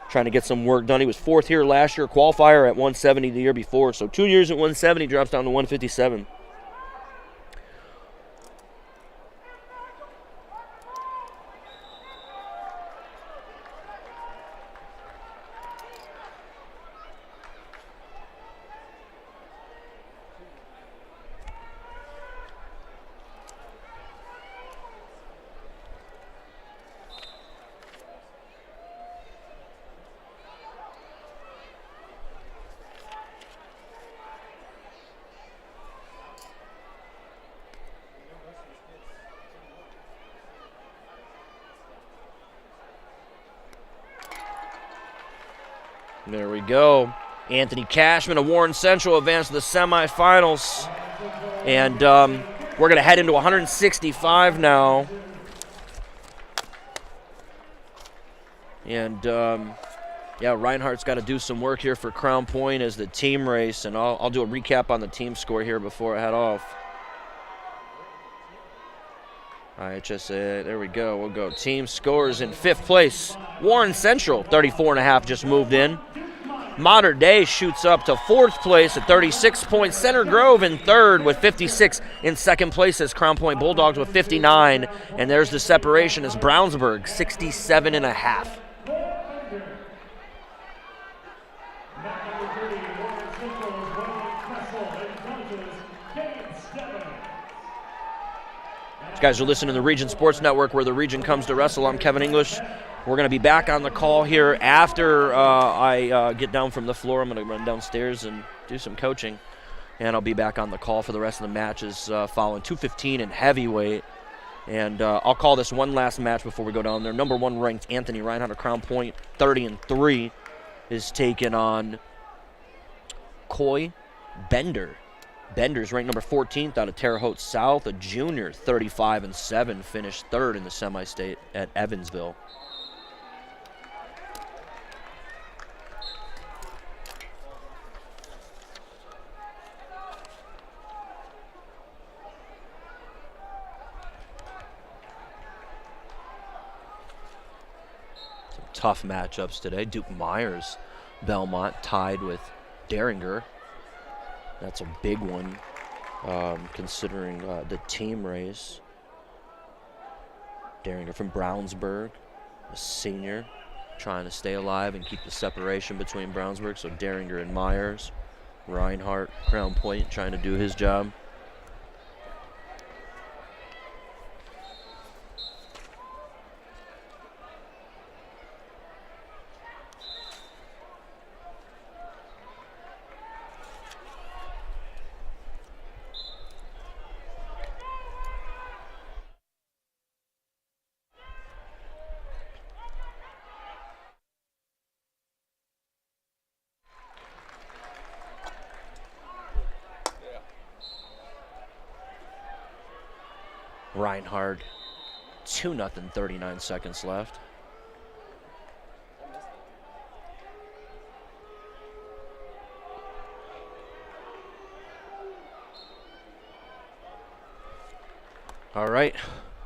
Trying to get some work done. He was 4th here last year, qualifier at 170 the year before. So 2 years at 170, drops down to 157. There we go. Anthony Cashman of Warren Central advanced to the semifinals. And we're going to head into 165 now. And, yeah, Reinhardt's got to do some work here for Crown Point as the team race. And I'll do a recap on the team score here before I head off. IHSA, there we go. We'll go team scores in 5th place. Warren Central, 34.5, just moved in. Modern Day shoots up to 4th place at 36 points. Center Grove in 3rd with 56. In 2nd place is Crown Point Bulldogs with 59. And there's the separation as Brownsburg, 67.5. You guys are listening to the Region Sports Network, where the region comes to wrestle. I'm Kevin English. We're going to be back on the call here after I get down from the floor. I'm going to run downstairs and do some coaching, and I'll be back on the call for the rest of the matches following 215 in heavyweight. And I'll call this one last match before we go down there. Number 1 ranked Anthony Reinhardt of Crown Point, 30-3, is taking on Coy Bender. Bender's ranked number 14th out of Terre Haute South, a junior, 35-7, finished 3rd in the semi-state at Evansville. Some tough matchups today. Duke Myers, Belmont tied with Derringer. That's a big one, considering the team race. Derringer from Brownsburg, a senior, trying to stay alive and keep the separation between Brownsburg. So Derringer and Myers. Reinhardt, Crown Point, trying to do his job. Reinhardt, 2-0, 39 seconds left. All right,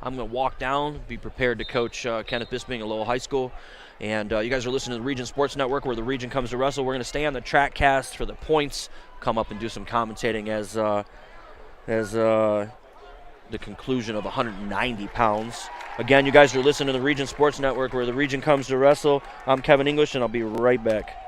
I'm going to walk down, be prepared to coach Kenneth Bisping at Lowell High School. And you guys are listening to the Region Sports Network, where the region comes to wrestle. We're going to stay on the track cast for the points, come up and do some commentating as the conclusion of 190 pounds. Again, you guys are listening to the Region Sports Network, where the region comes to wrestle. I'm Kevin English, and I'll be right back.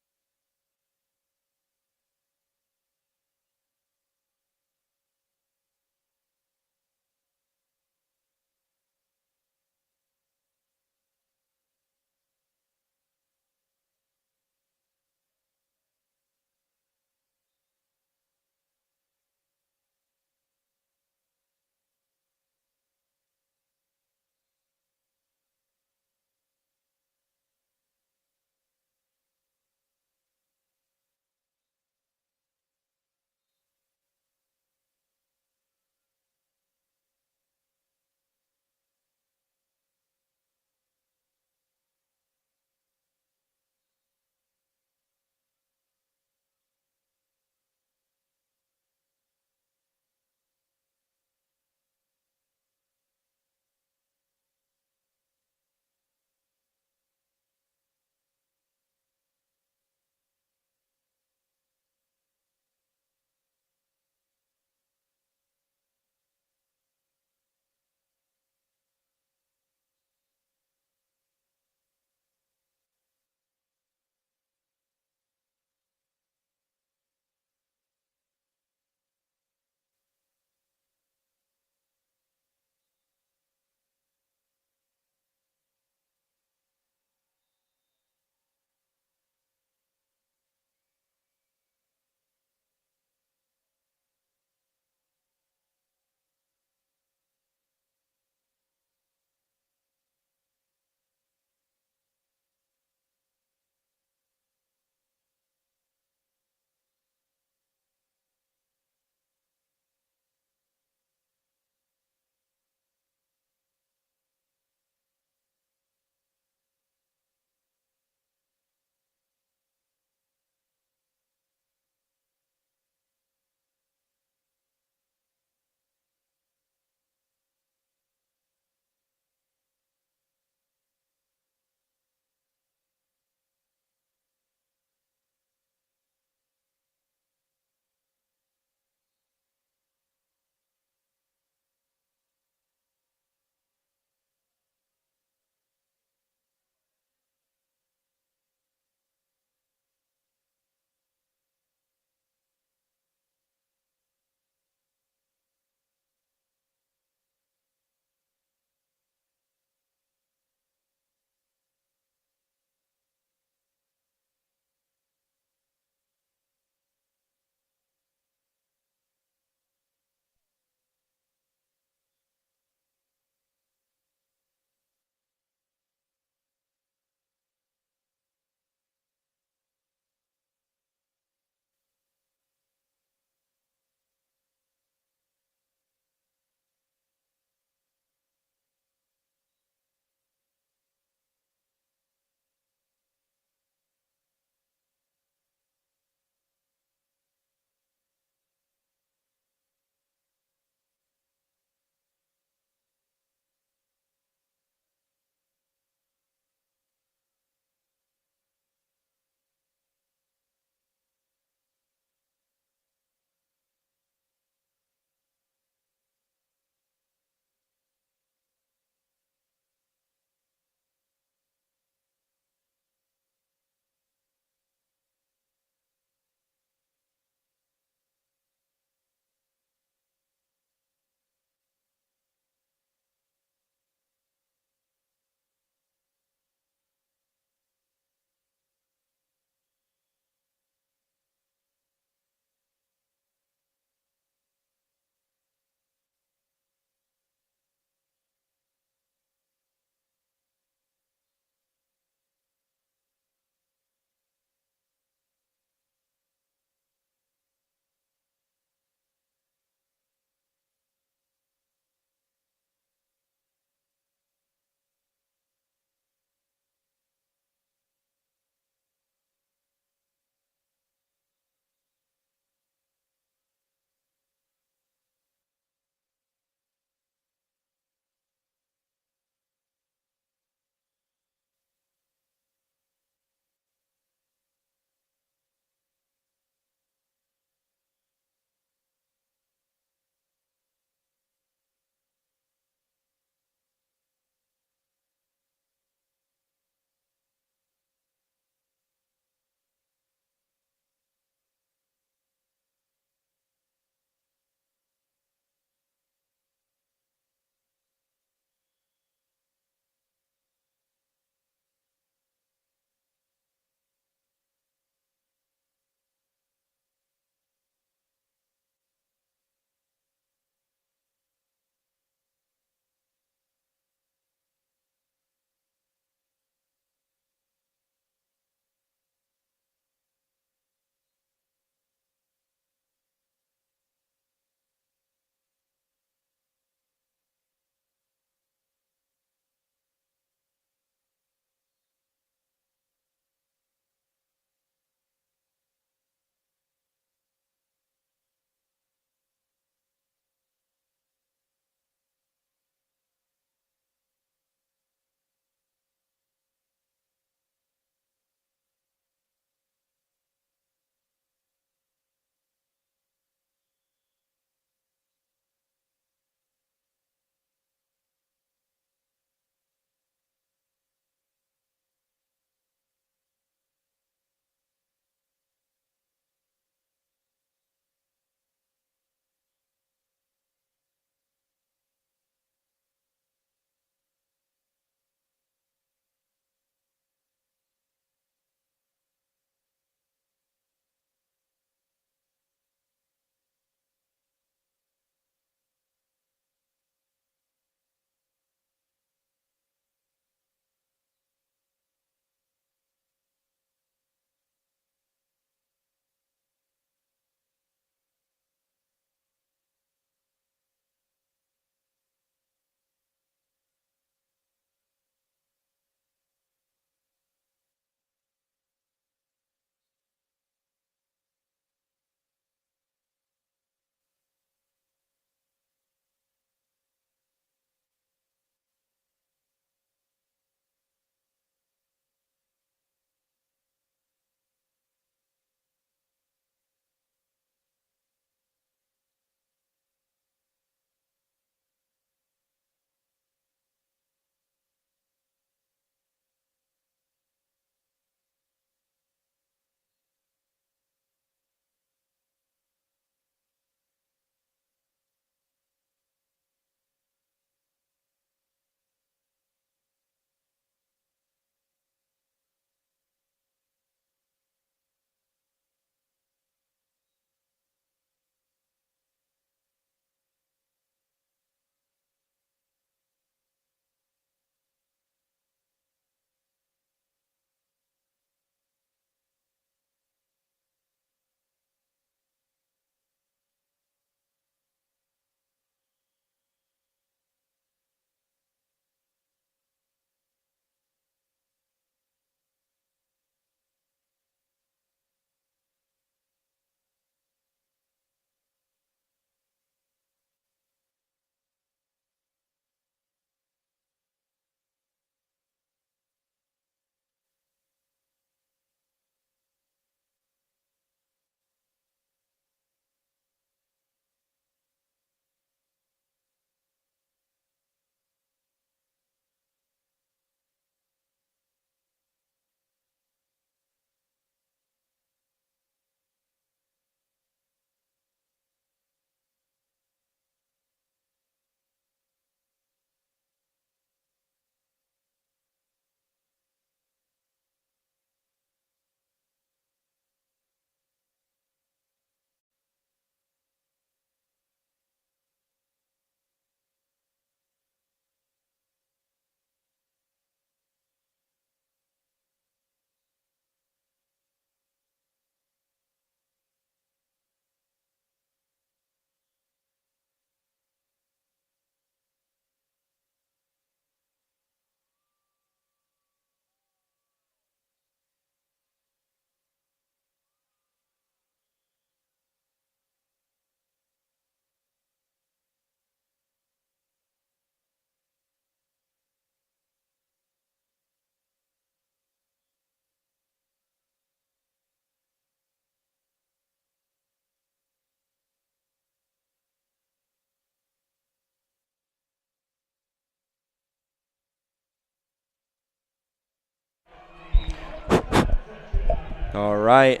All right.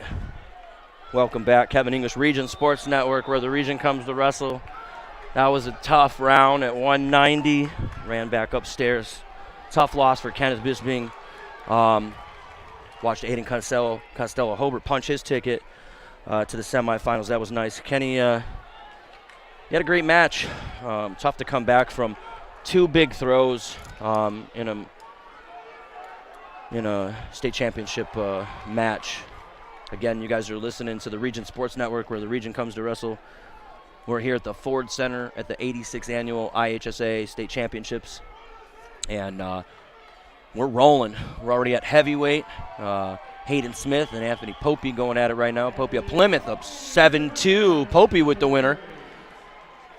Welcome back, Kevin English, Region Sports Network, where the region comes to wrestle. That was a tough round at 190. Ran back upstairs. Tough loss for Kenneth Bisping. Watched Aiden Costello Hobart punch his ticket to the semifinals. That was nice. Kenny, you had a great match. Tough to come back from two big throws in a state championship match. Again, you guys are listening to the Region Sports Network, where the region comes to wrestle. We're here at the Ford Center at the 86th Annual IHSA State Championships. And we're rolling. We're already at heavyweight. Hayden Smith and Anthony Popey going at it right now. Popey of Plymouth up 7-2. Popey with the winner.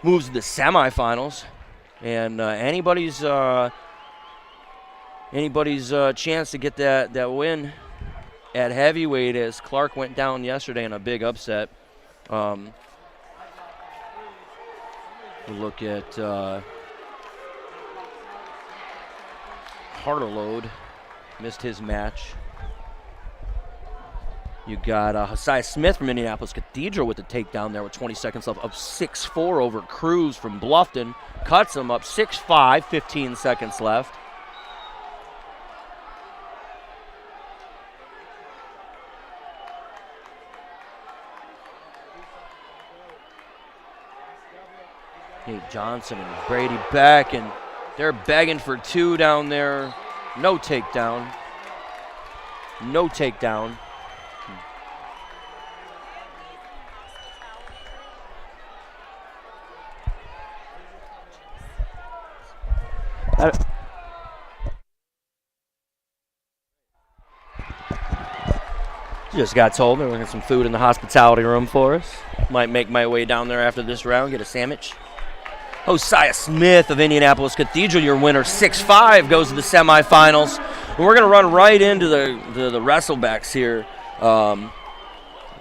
Moves to the semifinals. And anybody's chance to get that win at heavyweight, as Clark went down yesterday in a big upset. We'll look at Harderload, missed his match. You got Hasiah Smith from Indianapolis Cathedral with the takedown there with 20 seconds left, up 6-4 over Cruz from Bluffton. Cuts him up 6-5, 15 seconds left. Nate Johnson and Brady Beck, and they're begging for two down there. No takedown. No takedown. Just got told they're looking at some food in the hospitality room for us. Might make my way down there after this round, get a sandwich. Hosiah Smith of Indianapolis Cathedral, your winner, 6-5, goes to the semifinals. We're going to run right into the wrestlebacks here.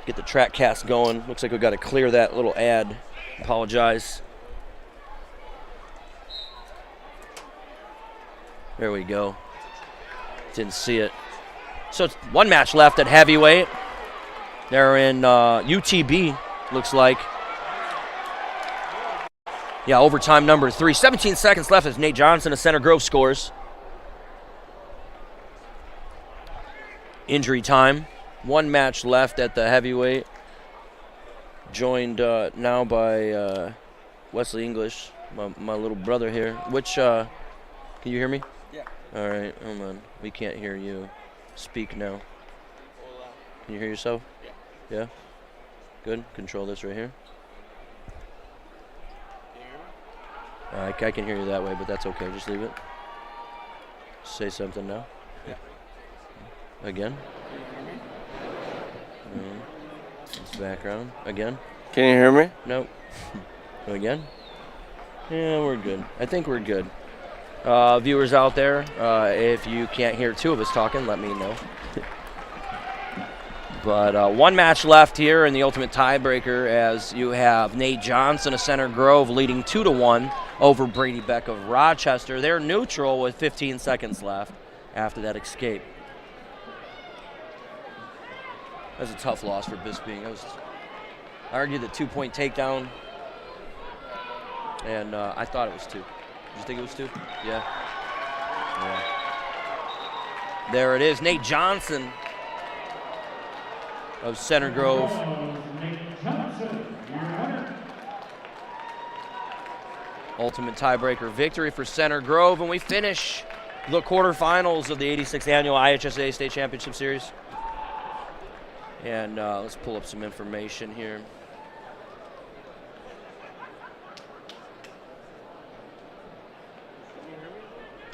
Get the track cast going. Looks like we've got to clear that little ad. Apologize. There we go. Didn't see it. So it's one match left at heavyweight. They're in UTB, looks like. Yeah, overtime number 3. 17 seconds left as Nate Johnson of Center Grove scores. Injury time. One match left at the heavyweight. Joined now by Wesley English, my little brother here. Which, can you hear me? Yeah. All right, hold on. We can't hear you. Speak now. Can you hear yourself? Yeah. Yeah? Good. Control this right here. Can you hear me? I can hear you that way, but that's okay. Just leave it. Say something now. Yeah. Again. It's background. Again. Can you hear me? Nope. Again. Yeah, we're good. I think we're good. Viewers out there, if you can't hear two of us talking, let me know. But one match left here in the ultimate tiebreaker, as you have Nate Johnson of Center Grove leading 2-1 over Brady Beck of Rochester. They're neutral with 15 seconds left after that escape. That was a tough loss for Bisping. I argued the 2-point takedown, and I thought it was 2. Did you think it was 2? Yeah. There it is. Nate Johnson of Center Grove. Ultimate tiebreaker victory for Center Grove, and we finish the quarterfinals of the 86th Annual IHSA State Championship Series. And let's pull up some information here.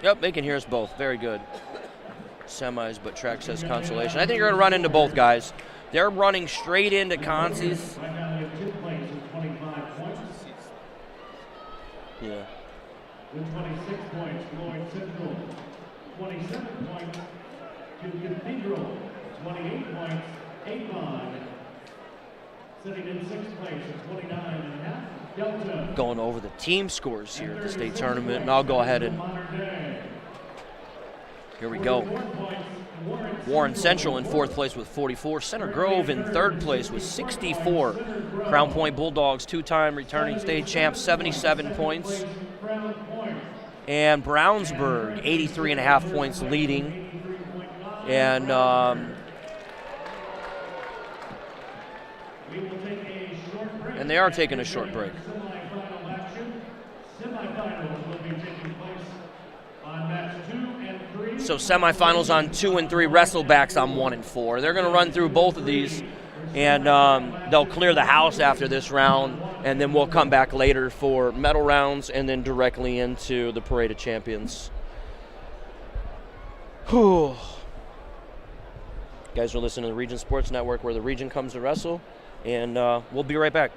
Yep, they can hear us both. Very good. Semis, but track says consolation. I think you're going to run into both guys. They're running straight into consies. Yeah. With 26 points, Floyd Central. 27 points to Cathedral. 28 points, Avon. Sitting in 6th place at 29.5, Delta. Going over the team scores here at the state tournament, and I'll go ahead and here we go. Warren Central in 4th place with 44. Center Grove in 3rd place with 64. Crown Point Bulldogs, 2-time returning state champs, 77 points. And Brownsburg, 83.5 points leading. And they are taking a short break. So semifinals on 2 and 3, wrestlebacks on 1 and 4. They're going to run through both of these, and they'll clear the house after this round, and then we'll come back later for medal rounds and then directly into the Parade of Champions. Whew. You guys are listening to the Region Sports Network, where the region comes to wrestle, and we'll be right back.